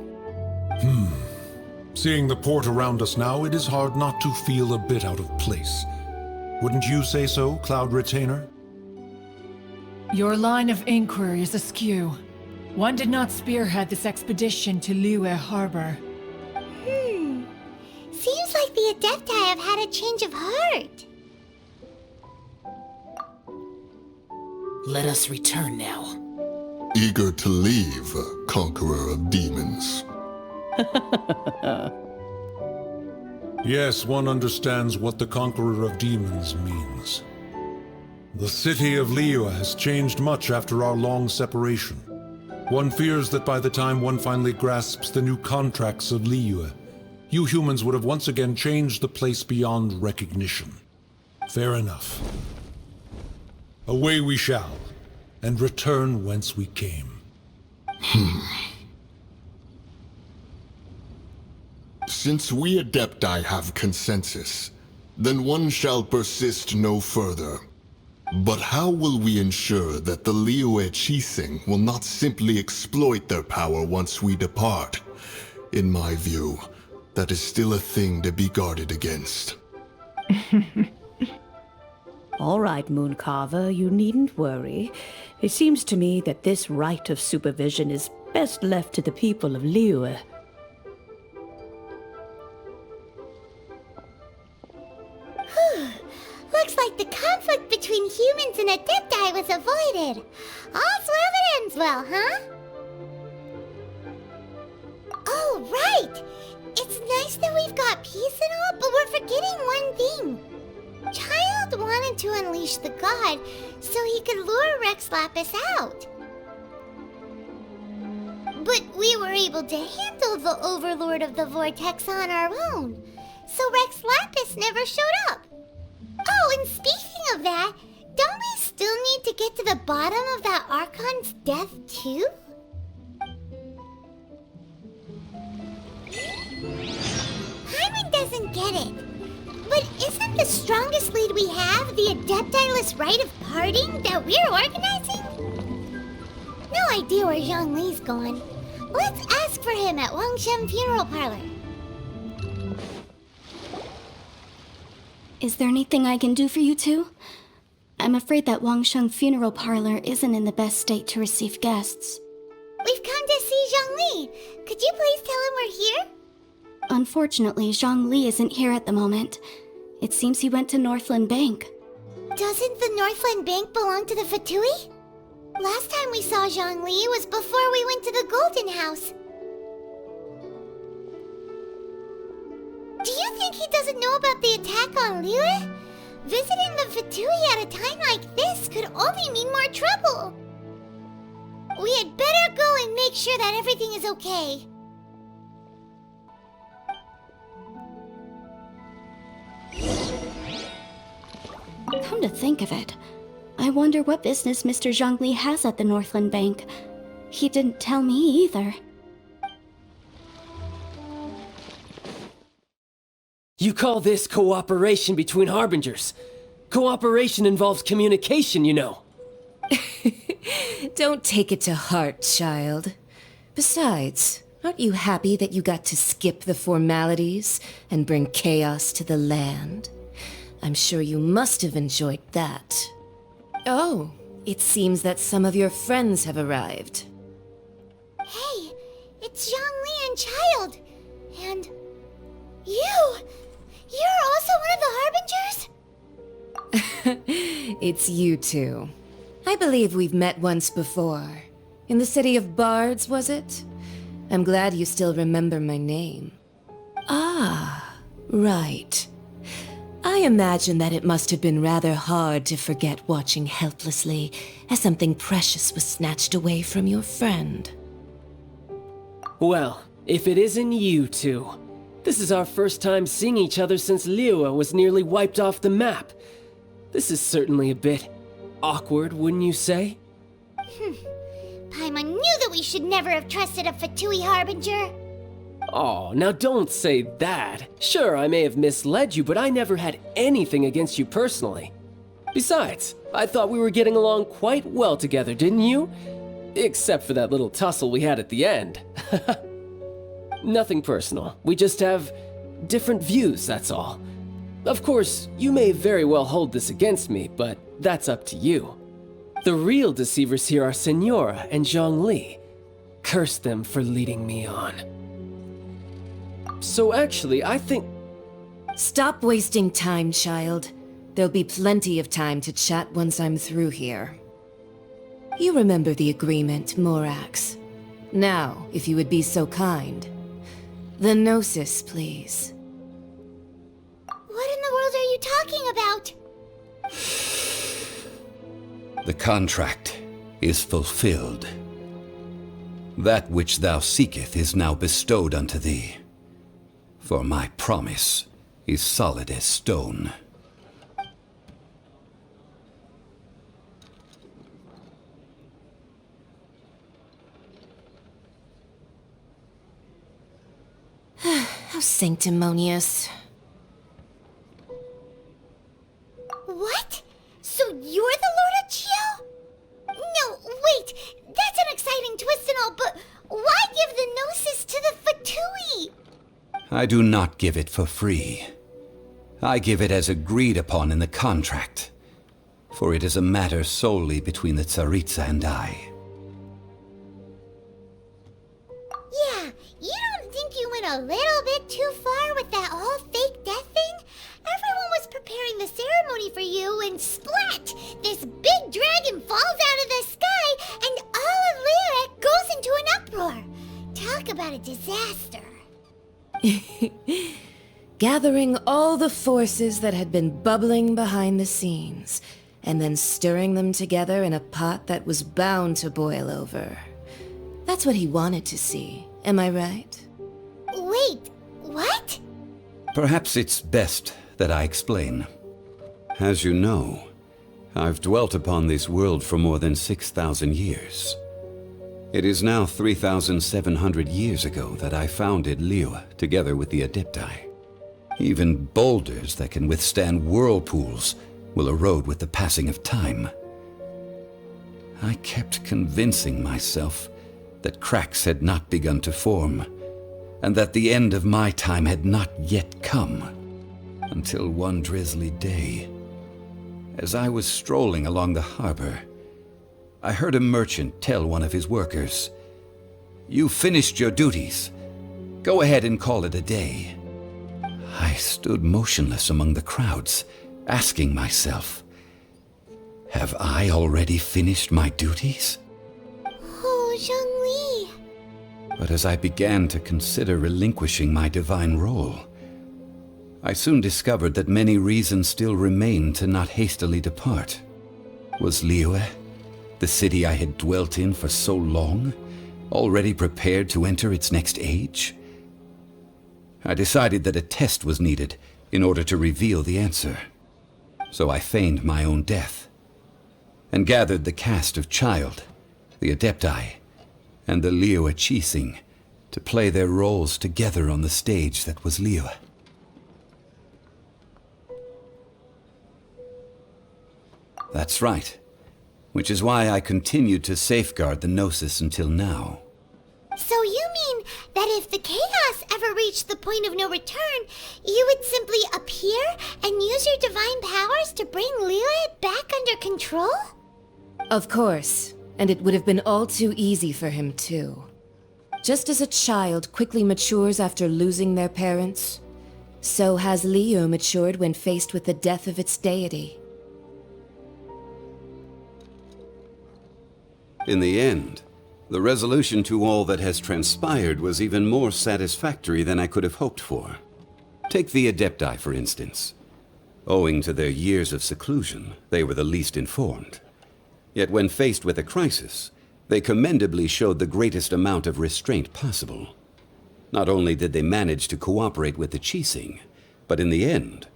Seeing the port around us now, it is hard not to feel a bit out of place. Wouldn't you say so, Cloud Retainer? Your line of inquiry is askew. One did not spearhead this expedition to Liyue Harbour. Seems like the Adepti have had a change of heart. Let us return now. Eager to leave, conqueror of demons. Yes, one understands what the Conqueror of Demons means. The city of Liyue has changed much after our long separation. One fears that by the time one finally grasps the new contracts of Liyue, you humans would have once again changed the place beyond recognition. Fair enough. Away we shall, and return whence we came. Since we Adepti have consensus, then one shall persist no further. But how will we ensure that the Liyue Qixing will not simply exploit their power once we depart? In my view, that is still a thing to be guarded against. All right, Mooncarver, you needn't worry. It seems to me that this right of supervision is best left to the people of Liyue. Looks like the conflict between humans and Adepti was avoided. All's well that ends well, huh? Oh, right! It's nice that we've got peace and all, but we're forgetting one thing. Child wanted to unleash the god so he could lure Rex Lapis out. But we were able to handle the Overlord of the Vortex on our own, so Rex Lapis never showed up. Oh, and speaking of that, don't we still need to get to the bottom of that Archon's death, too? Paimon doesn't get it. But isn't the strongest lead we have the Adepti-less Rite of Parting that we're organizing? No idea where Zhongli's gone. Let's ask for him at Wangshen Funeral Parlor. Is there anything I can do for you two? I'm afraid that Wangsheng Funeral Parlor isn't in the best state to receive guests. We've come to see Zhongli. Could you please tell him we're here? Unfortunately, Zhongli isn't here at the moment. It seems he went to Northland Bank. Doesn't the Northland Bank belong to the Fatui? Last time we saw Zhongli was before we went to the Golden House. Do you think he doesn't know about the attack on Liyue? Visiting the Fatui at a time like this could only mean more trouble. We had better go and make sure that everything is okay. Come to think of it, I wonder what business Mr. Zhongli has at the Northland Bank. He didn't tell me either. You call this cooperation between Harbingers? Cooperation involves communication, you know. Don't take it to heart, child. Besides, aren't you happy that you got to skip the formalities and bring chaos to the land? I'm sure you must have enjoyed that. Oh, it seems that some of your friends have arrived. Hey, it's Zhongli and Child. And you! You're also one of the Harbingers? It's you two. I believe we've met once before. In the city of Bards, was it? I'm glad you still remember my name. Ah, right. I imagine that it must have been rather hard to forget watching helplessly as something precious was snatched away from your friend. Well, if it isn't you two. This is our first time seeing each other since Liyue was nearly wiped off the map. This is certainly a bit awkward, wouldn't you say? Paimon knew that we should never have trusted a Fatui Harbinger. Oh, now don't say that. Sure, I may have misled you, but I never had anything against you personally. Besides, I thought we were getting along quite well together, didn't you? Except for that little tussle we had at the end. Nothing personal. We just have different views, that's all. Of course, you may very well hold this against me, but that's up to you. The real deceivers here are Signora and Zhongli. Curse them for leading me on. So actually, I think... Stop wasting time, child. There'll be plenty of time to chat once I'm through here. You remember the agreement, Morax. Now, if you would be so kind. The Gnosis, please. What in the world are you talking about? The contract is fulfilled. That which thou seeketh is now bestowed unto thee. For my promise is solid as stone. How sanctimonious. What? So you're the Lord of Chio? No, wait! That's an exciting twist and all, but why give the Gnosis to the Fatui? I do not give it for free. I give it as agreed upon in the contract, for it is a matter solely between the Tsaritsa and I. Yeah, you don't think you went a little bit too far with that whole fake death thing? Everyone was preparing the ceremony for you, and splat! This big dragon falls out of the sky, and all of Liyue goes into an uproar. Talk about a disaster. Gathering all the forces that had been bubbling behind the scenes, and then stirring them together in a pot that was bound to boil over. That's what he wanted to see, am I right? Wait, what? Perhaps it's best that I explain. As you know, I've dwelt upon this world for more than 6,000 years. It is now 3,700 years ago that I founded Liyue together with the Adepti. Even boulders that can withstand whirlpools will erode with the passing of time. I kept convincing myself that cracks had not begun to form, and that the end of my time had not yet come. Until one drizzly day, as I was strolling along the harbor, I heard a merchant tell one of his workers, "You finished your duties. Go ahead and call it a day." I stood motionless among the crowds, asking myself, have I already finished my duties? Oh, Zhongli. But as I began to consider relinquishing my divine role, I soon discovered that many reasons still remained to not hastily depart. Was Liyue, the city I had dwelt in for so long, already prepared to enter its next age? I decided that a test was needed in order to reveal the answer. So I feigned my own death, and gathered the cast of Child, the Adepti, and the Liyue Qixing to play their roles together on the stage that was Liyue. That's right. Which is why I continued to safeguard the Gnosis until now. So you mean that if the chaos ever reached the point of no return, you would simply appear and use your divine powers to bring Liyue back under control? Of course, and it would have been all too easy for him too. Just as a child quickly matures after losing their parents, so has Liyue matured when faced with the death of its deity. In the end, the resolution to all that has transpired was even more satisfactory than I could have hoped for. Take the Adepti, for instance. Owing to their years of seclusion, they were the least informed. Yet when faced with a crisis, they commendably showed the greatest amount of restraint possible. Not only did they manage to cooperate with the Qixing, but in the end,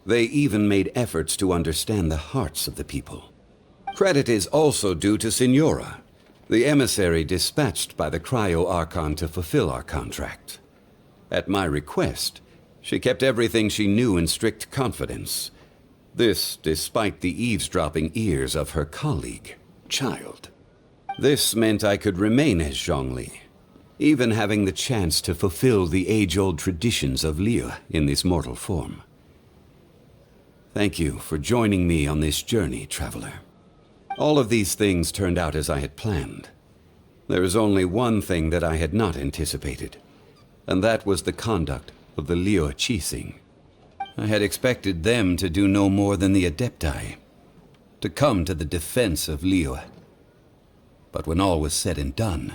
they even made efforts to understand the hearts of the people. Credit is also due to Signora, the emissary dispatched by the Cryo-Archon to fulfill our contract. At my request, she kept everything she knew in strict confidence. This despite the eavesdropping ears of her colleague, Child. This meant I could remain as Zhongli, even having the chance to fulfill the age-old traditions of Liyue in this mortal form. Thank you for joining me on this journey, traveler. All of these things turned out as I had planned. There is only one thing that I had not anticipated, and that was the conduct of the Liyue Qixing. I had expected them to do no more than the Adepti, to come to the defense of Liyue. But when all was said and done,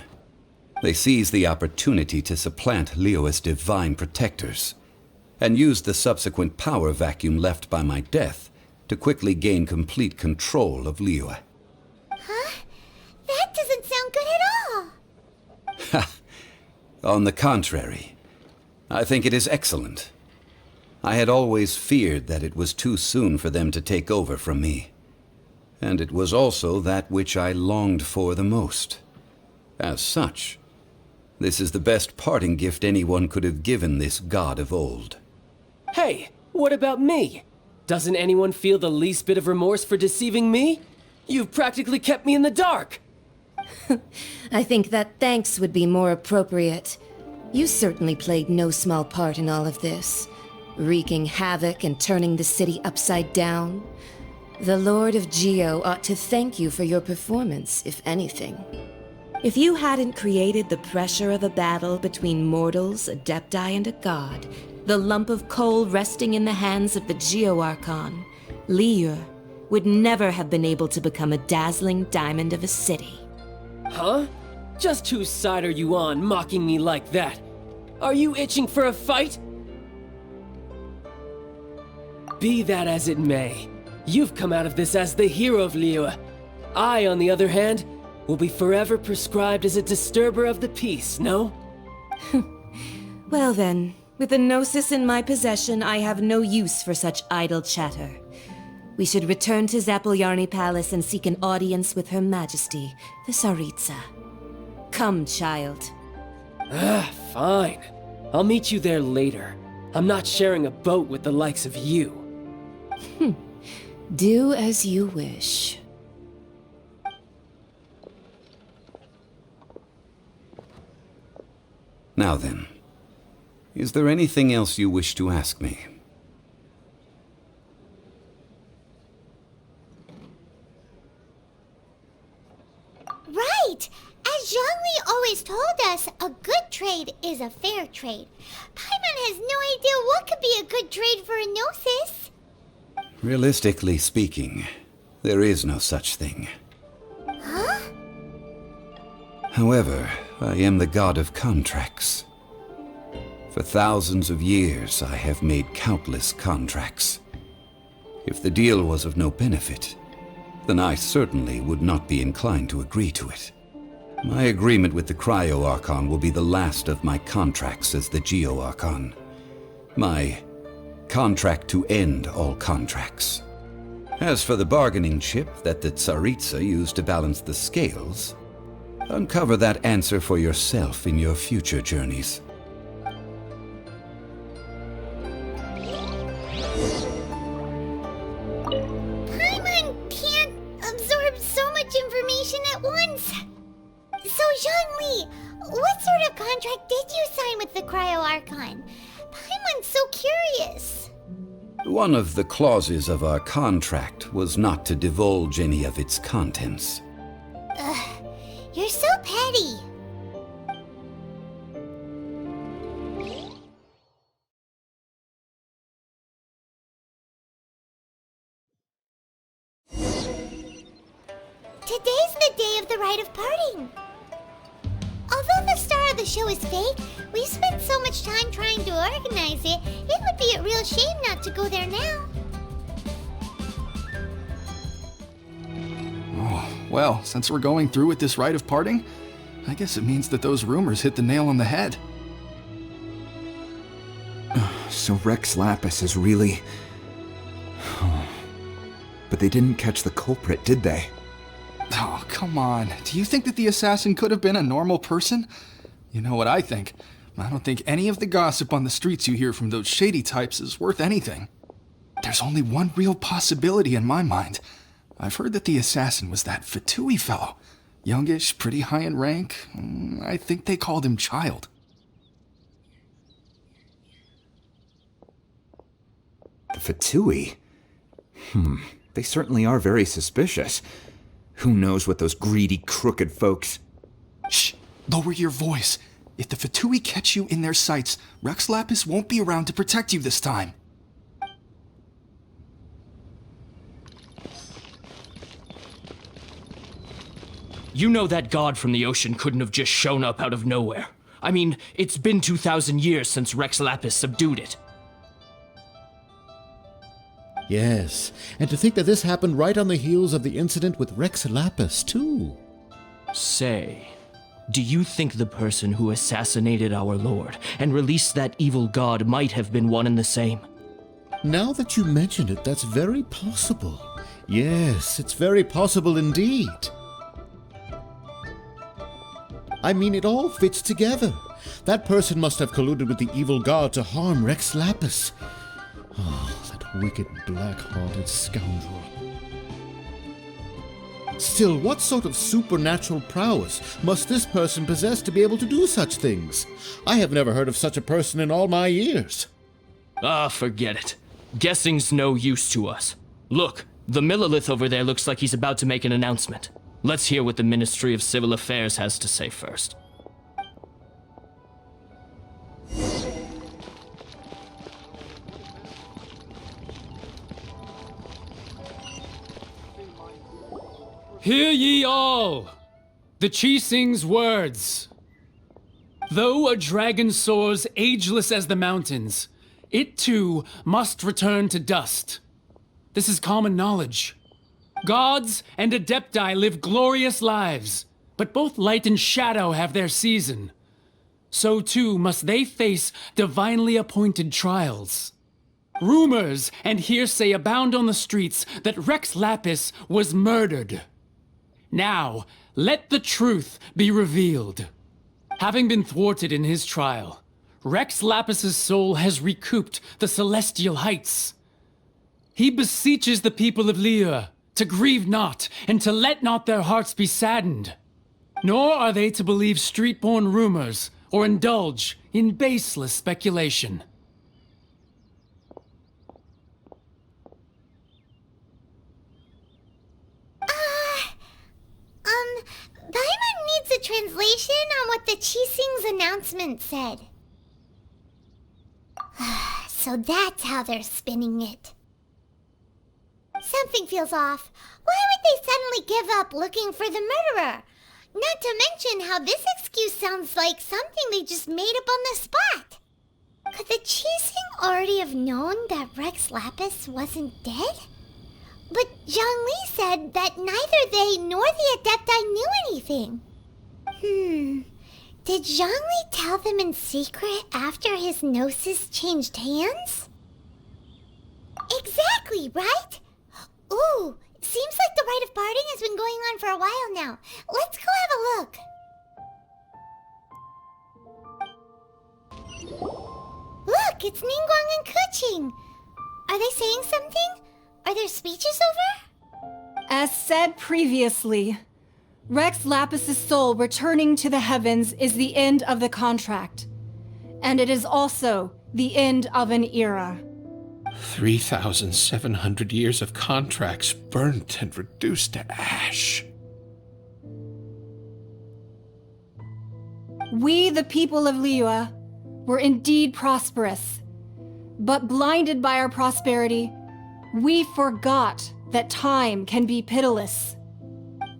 they seized the opportunity to supplant Liyue's divine protectors, and used the subsequent power vacuum left by my death to quickly gain complete control of Liyue. Huh? That doesn't sound good at all! Ha! On the contrary, I think it is excellent. I had always feared that it was too soon for them to take over from me. And it was also that which I longed for the most. As such, this is the best parting gift anyone could have given this god of old. Hey, what about me? Doesn't anyone feel the least bit of remorse for deceiving me? You've practically kept me in the dark! I think that thanks would be more appropriate. You certainly played no small part in all of this, wreaking havoc and turning the city upside down. The Lord of Geo ought to thank you for your performance, if anything. If you hadn't created the pressure of a battle between mortals, Adepti, and a god, the lump of coal resting in the hands of the Geo-Archon, Liyue would never have been able to become a dazzling diamond of a city. Huh? Just whose side are you on, mocking me like that? Are you itching for a fight? Be that as it may, you've come out of this as the hero of Liyue. I, on the other hand, will be forever prescribed as a disturber of the peace, no? Well then, with the Gnosis in my possession, I have no use for such idle chatter. We should return to Zapolyarny Palace and seek an audience with Her Majesty, the Tsaritsa. Come, child. Fine. I'll meet you there later. I'm not sharing a boat with the likes of you. Do as you wish. Now then, is there anything else you wish to ask me? Right! As Zhongli always told us, a good trade is a fair trade. Paimon has no idea what could be a good trade for a Gnosis. Realistically speaking, there is no such thing. Huh? However, I am the god of contracts. For thousands of years, I have made countless contracts. If the deal was of no benefit, then I certainly would not be inclined to agree to it. My agreement with the Cryo-Archon will be the last of my contracts as the Geo-Archon. My contract to end all contracts. As for the bargaining chip that the Tsaritsa used to balance the scales, uncover that answer for yourself in your future journeys. Paimon can't absorb so much information at once. So, Zhongli, what sort of contract did you sign with the Cryo-Archon? Paimon's so curious. One of the clauses of our contract was not to divulge any of its contents. Ugh, you're so petty. Today's the day of the Rite of Parting. Although the star of the show is fake, we've spent so much time trying to organize it, it would be a real shame not to go there now. Oh, well, since we're going through with this Rite of Parting, I guess it means that those rumors hit the nail on the head. So Rex Lapis is really... But they didn't catch the culprit, did they? Oh, come on. Do you think that the assassin could have been a normal person? You know what I think. I don't think any of the gossip on the streets you hear from those shady types is worth anything. There's only one real possibility in my mind. I've heard that the assassin was that Fatui fellow. Youngish, pretty high in rank. I think they called him Child. The Fatui? They certainly are very suspicious. Who knows what those greedy, crooked folks... Shh! Lower your voice. If the Fatui catch you in their sights, Rex Lapis won't be around to protect you this time. You know that god from the ocean couldn't have just shown up out of nowhere. I mean, it's been 2,000 years since Rex Lapis subdued it. Yes, and to think that this happened right on the heels of the incident with Rex Lapis, too. Say, do you think the person who assassinated our lord and released that evil god might have been one and the same? Now that you mention it, that's very possible. Yes, it's very possible indeed. I mean, it all fits together. That person must have colluded with the evil god to harm Rex Lapis. Oh, that wicked, black-hearted scoundrel. Still, what sort of supernatural prowess must this person possess to be able to do such things? I have never heard of such a person in all my years. Ah, forget it. Guessing's no use to us. Look, the Millilith over there looks like he's about to make an announcement. Let's hear what the Ministry of Civil Affairs has to say first. Hear ye all! The Qixing's words. Though a dragon soars ageless as the mountains, it too must return to dust. This is common knowledge. Gods and Adepti live glorious lives, but both light and shadow have their season. So too must they face divinely appointed trials. Rumors and hearsay abound on the streets that Rex Lapis was murdered. Now, let the truth be revealed. Having been thwarted in his trial, Rex Lapis's soul has recouped the celestial heights. He beseeches the people of Liyue to grieve not, and to let not their hearts be saddened. Nor are they to believe street-born rumors, or indulge in baseless speculation. Paimon needs a translation on what the Qixing's announcement said. So that's how they're spinning it. Something feels off. Why would they suddenly give up looking for the murderer? Not to mention how this excuse sounds like something they just made up on the spot. Could the Qixing already have known that Rex Lapis wasn't dead? But Zhongli said that neither they nor the Adepti knew anything. Did Zhongli tell them in secret after his gnosis changed hands? Exactly, right? Ooh, seems like the Rite of Parting has been going on for a while now. Let's go have a look. Look, it's Ningguang and Qixing. Are they saying something? Are their speeches over? As said previously, Rex Lapis's soul returning to the heavens is the end of the contract. And it is also the end of an era. 3,700 years of contracts burnt and reduced to ash. We, the people of Liyue, were indeed prosperous. But blinded by our prosperity, we forgot that time can be pitiless.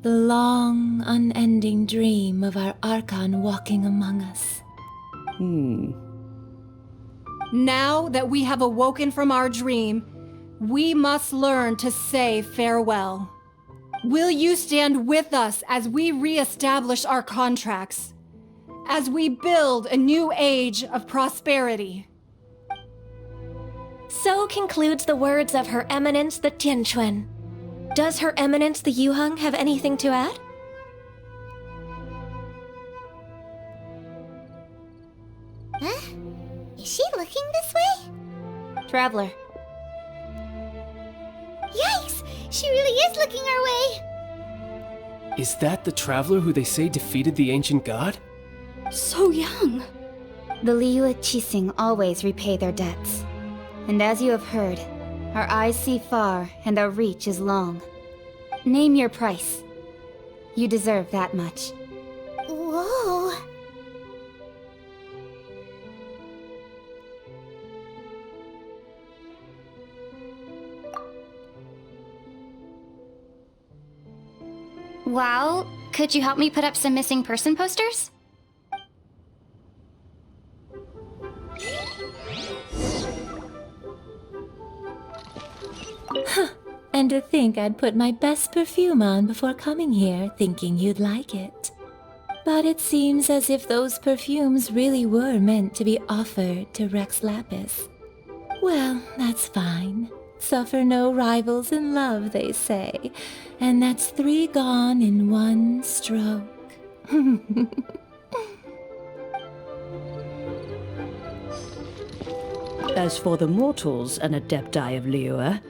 The long, unending dream of our Archon walking among us. Now that we have awoken from our dream, we must learn to say farewell. Will you stand with us as we re-establish our contracts? As we build a new age of prosperity? So concludes the words of Her Eminence the Tianquan. Does Her Eminence the Yuheng have anything to add? Huh? Is she looking this way? Traveler. Yikes! She really is looking our way! Is that the traveler who they say defeated the ancient god? So young. The Liyue Qixing always repay their debts. And as you have heard, our eyes see far and our reach is long. Name your price, You deserve that much. Whoa. Well, could you help me put up some missing person posters? And to think I'd put my best perfume on before coming here, thinking you'd like it. But it seems as if those perfumes really were meant to be offered to Rex Lapis. Well, that's fine. Suffer no rivals in love, they say. And that's 3 gone in 1 stroke. As for the mortals and Adepti of Liyue,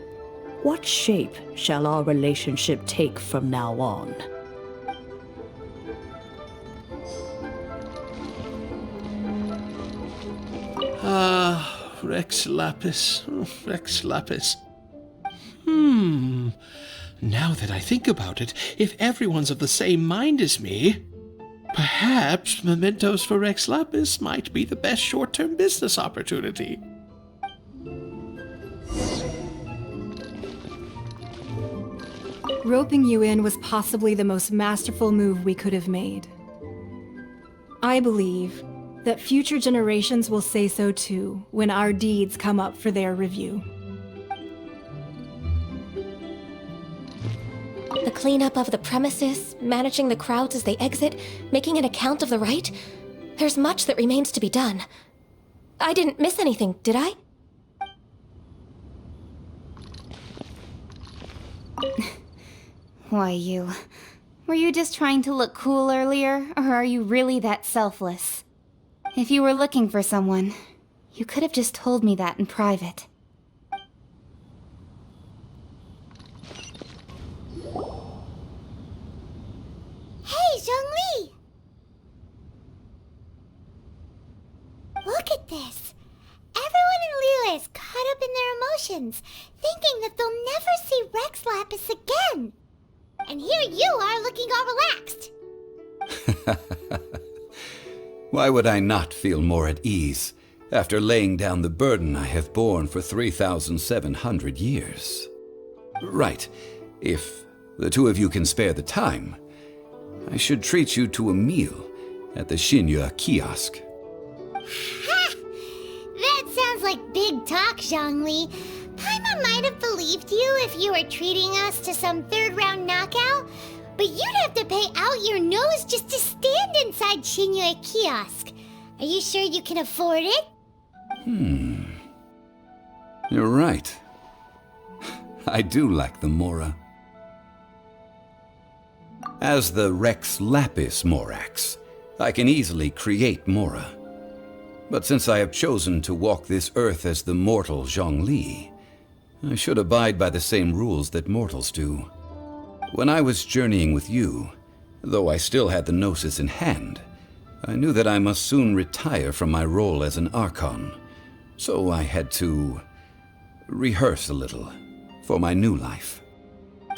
what shape shall our relationship take from now on? Rex Lapis. Rex Lapis. Now that I think about it, if everyone's of the same mind as me, perhaps mementos for Rex Lapis might be the best short-term business opportunity. Roping you in was possibly the most masterful move we could have made. I believe that future generations will say so too when our deeds come up for their review. The cleanup of the premises, managing the crowds as they exit, making an account of the rite. There's much that remains to be done. I didn't miss anything, did I? Why, were you just trying to look cool earlier, or are you really that selfless? If you were looking for someone, you could have just told me that in private. Hey, Zhongli! Look at this. Everyone in Liyue is caught up in their emotions, thinking that they'll never see Rex Lapis again. And here you are looking all relaxed. Why would I not feel more at ease after laying down the burden I have borne for 3,700 years? Right, if the two of you can spare the time, I should treat you to a meal at the Xinyue kiosk. Ha! That sounds like big talk, Zhongli. Paimon might have believed you if you were treating us to some third-round knockout, but you'd have to pay out your nose just to stand inside Xinyue kiosk. Are you sure you can afford it? You're right. I do lack the Mora. As the Rex Lapis Morax, I can easily create Mora. But since I have chosen to walk this earth as the mortal Zhongli, I should abide by the same rules that mortals do. When I was journeying with you, though I still had the Gnosis in hand, I knew that I must soon retire from my role as an Archon, so I had to rehearse a little for my new life.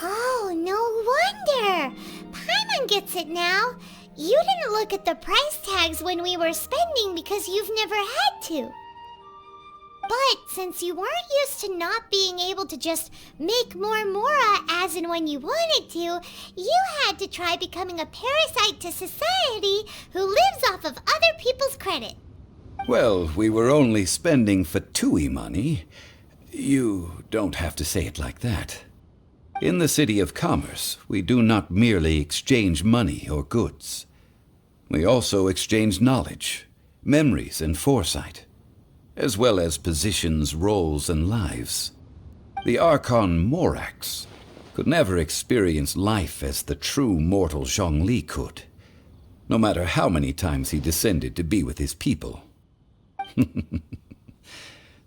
Oh, no wonder! Paimon gets it now. You didn't look at the price tags when we were spending because you've never had to. But since you weren't used to not being able to just make more Mora as and when you wanted to, you had to try becoming a parasite to society who lives off of other people's credit. Well, we were only spending Fatui money. You don't have to say it like that. In the City of Commerce, we do not merely exchange money or goods. We also exchange knowledge, memories, and foresight, as well as positions, roles, and lives. The Archon Morax could never experience life as the true mortal Zhongli could, no matter how many times he descended to be with his people.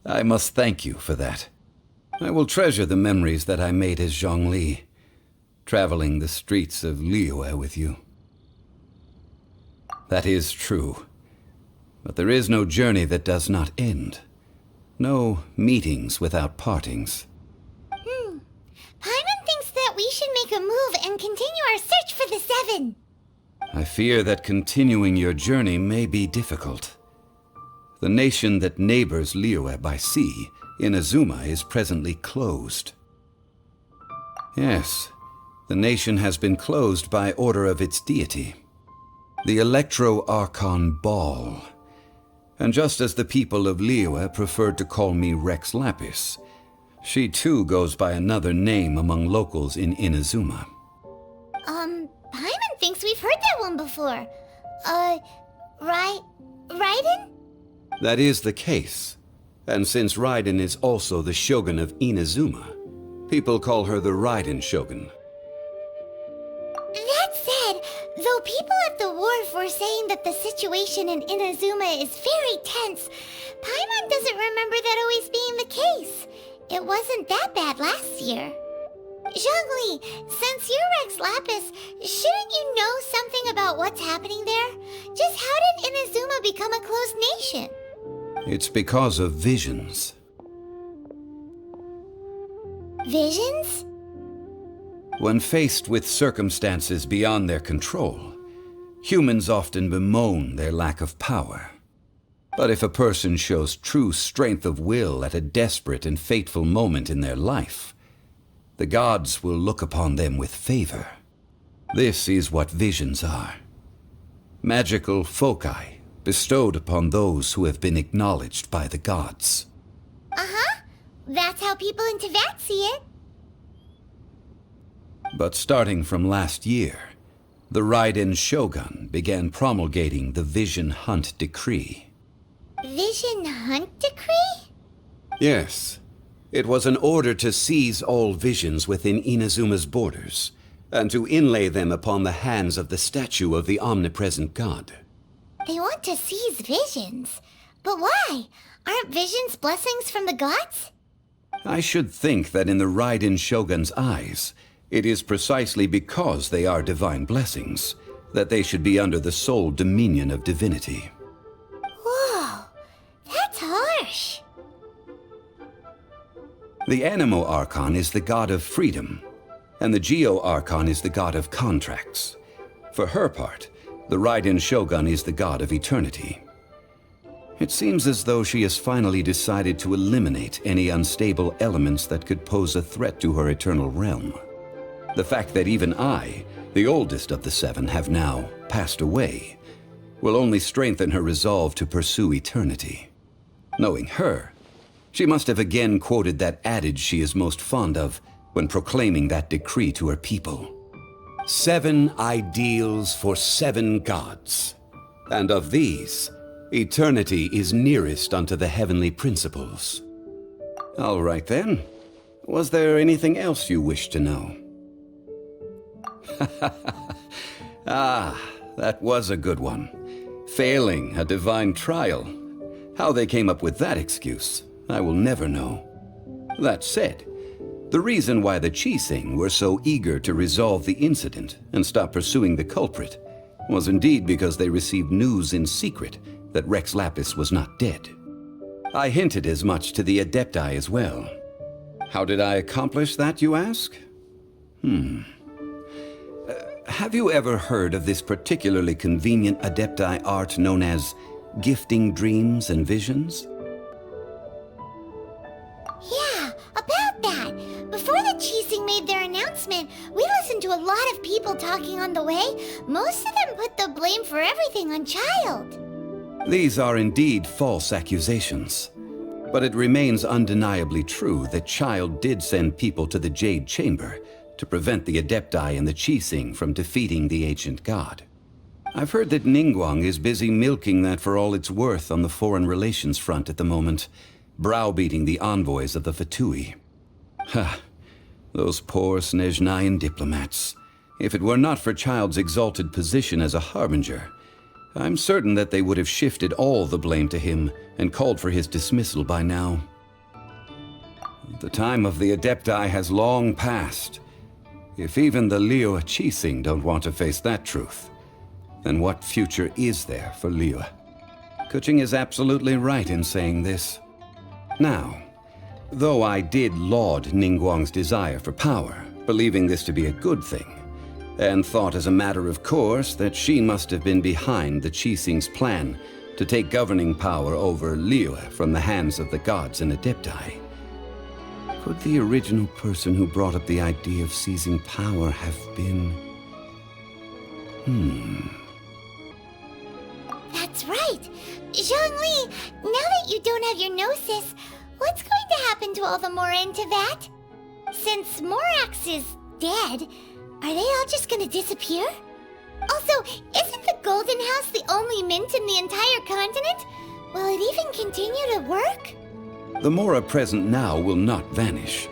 I must thank you for that. I will treasure the memories that I made as Zhongli, traveling the streets of Liyue with you. That is true. But there is no journey that does not end. No meetings without partings. Paimon thinks that we should make make a move and continue our search for the Seven. I fear that continuing your journey may be difficult. The nation that neighbors Liyue by sea, Inazuma, is presently closed. Yes, the nation has been closed by order of its deity, the Electro-Archon Ball. And just as the people of Liyue preferred to call me Rex Lapis, she too goes by another name among locals in Inazuma. Paimon thinks we've heard that one before. Raiden? That is the case. And since Raiden is also the Shogun of Inazuma, people call her the Raiden Shogun. That said, though people at the wharf were saying that the situation in Inazuma is very tense, Paimon doesn't remember that always being the case. It wasn't that bad last year. Zhongli, since you're Rex Lapis, shouldn't you know something about what's happening there? Just how did Inazuma become a closed nation? It's because of visions. Visions? When faced with circumstances beyond their control, humans often bemoan their lack of power. But if a person shows true strength of will at a desperate and fateful moment in their life, the gods will look upon them with favor. This is what visions are. Magical foci bestowed upon those who have been acknowledged by the gods. Uh-huh. That's how people in Teyvat see it. But starting from last year, the Raiden Shogun began promulgating the Vision Hunt Decree. Vision Hunt Decree? Yes. It was an order to seize all visions within Inazuma's borders, and to inlay them upon the hands of the statue of the omnipresent god. They want to seize visions. But why? Aren't visions blessings from the gods? I should think that in the Raiden Shogun's eyes, it is precisely because they are divine blessings that they should be under the sole dominion of divinity. Whoa, that's harsh. The Animo Archon is the god of freedom, and the Geo Archon is the god of contracts. For her part, the Raiden Shogun is the god of eternity. It seems as though she has finally decided to eliminate any unstable elements that could pose a threat to her eternal realm. The fact that even I, the oldest of the seven, have now passed away, will only strengthen her resolve to pursue eternity. Knowing her, she must have again quoted that adage she is most fond of when proclaiming that decree to her people. 7 ideals for 7 gods, and of these, eternity is nearest unto the heavenly principles. All right then. Was there anything else you wish to know? Ah, that was a good one. Failing a divine trial. How they came up with that excuse, I will never know. That said, the reason why the Qixing were so eager to resolve the incident and stop pursuing the culprit was indeed because they received news in secret that Rex Lapis was not dead. I hinted as much to the Adepti as well. How did I accomplish that, you ask? Have you ever heard of this particularly convenient Adepti art known as gifting dreams and visions? Yeah, about that. Before the Qixing made their announcement, we listened to a lot of people talking on the way. Most of them put the blame for everything on Child. These are indeed false accusations. But it remains undeniably true that Child did send people to the Jade Chamber to prevent the Adepti and the Qixing from defeating the ancient god. I've heard that Ningguang is busy milking that for all it's worth on the foreign relations front at the moment, browbeating the envoys of the Fatui. Ha! Those poor Snezhnayan diplomats. If it were not for Child's exalted position as a harbinger, I'm certain that they would have shifted all the blame to him and called for his dismissal by now. The time of the Adepti has long passed. If even the Liyue Qixing don't want to face that truth, then what future is there for Liyue? Qixing is absolutely right in saying this. Now, though I did laud Ningguang's desire for power, believing this to be a good thing, and thought as a matter of course that she must have been behind the Qixing's plan to take governing power over Liyue from the hands of the gods and Adepti. Could the original person who brought up the idea of seizing power have been... That's right! Zhongli, now that you don't have your gnosis, what's going to happen to all the Mora in Teyvat? Since Morax is dead, are they all just gonna disappear? Also, isn't the Golden House the only mint in the entire continent? Will it even continue to work? The Mora present now will not vanish.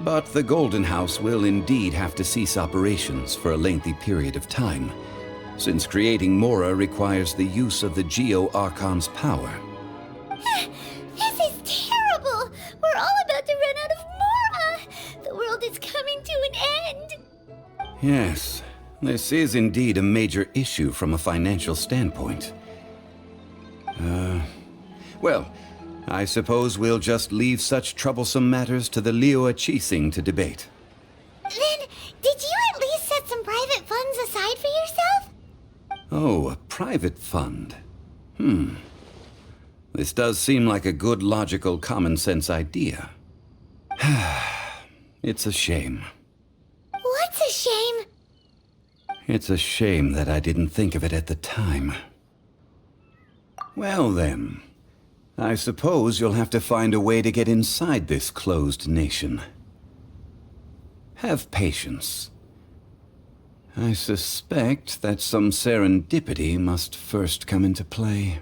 But the Golden House will indeed have to cease operations for a lengthy period of time, since creating Mora requires the use of the Geo-Archon's power. This is terrible! We're all about to run out of Mora! The world is coming to an end! Yes, this is indeed a major issue from a financial standpoint. Well, I suppose we'll just leave such troublesome matters to the Liyue Qixing to debate. Then, did you at least set some private funds aside for yourself? Oh, a private fund. This does seem like a good, logical, common-sense idea. It's a shame. What's a shame? It's a shame that I didn't think of it at the time. Well then, I suppose you'll have to find a way to get inside this closed nation. Have patience. I suspect that some serendipity must first come into play.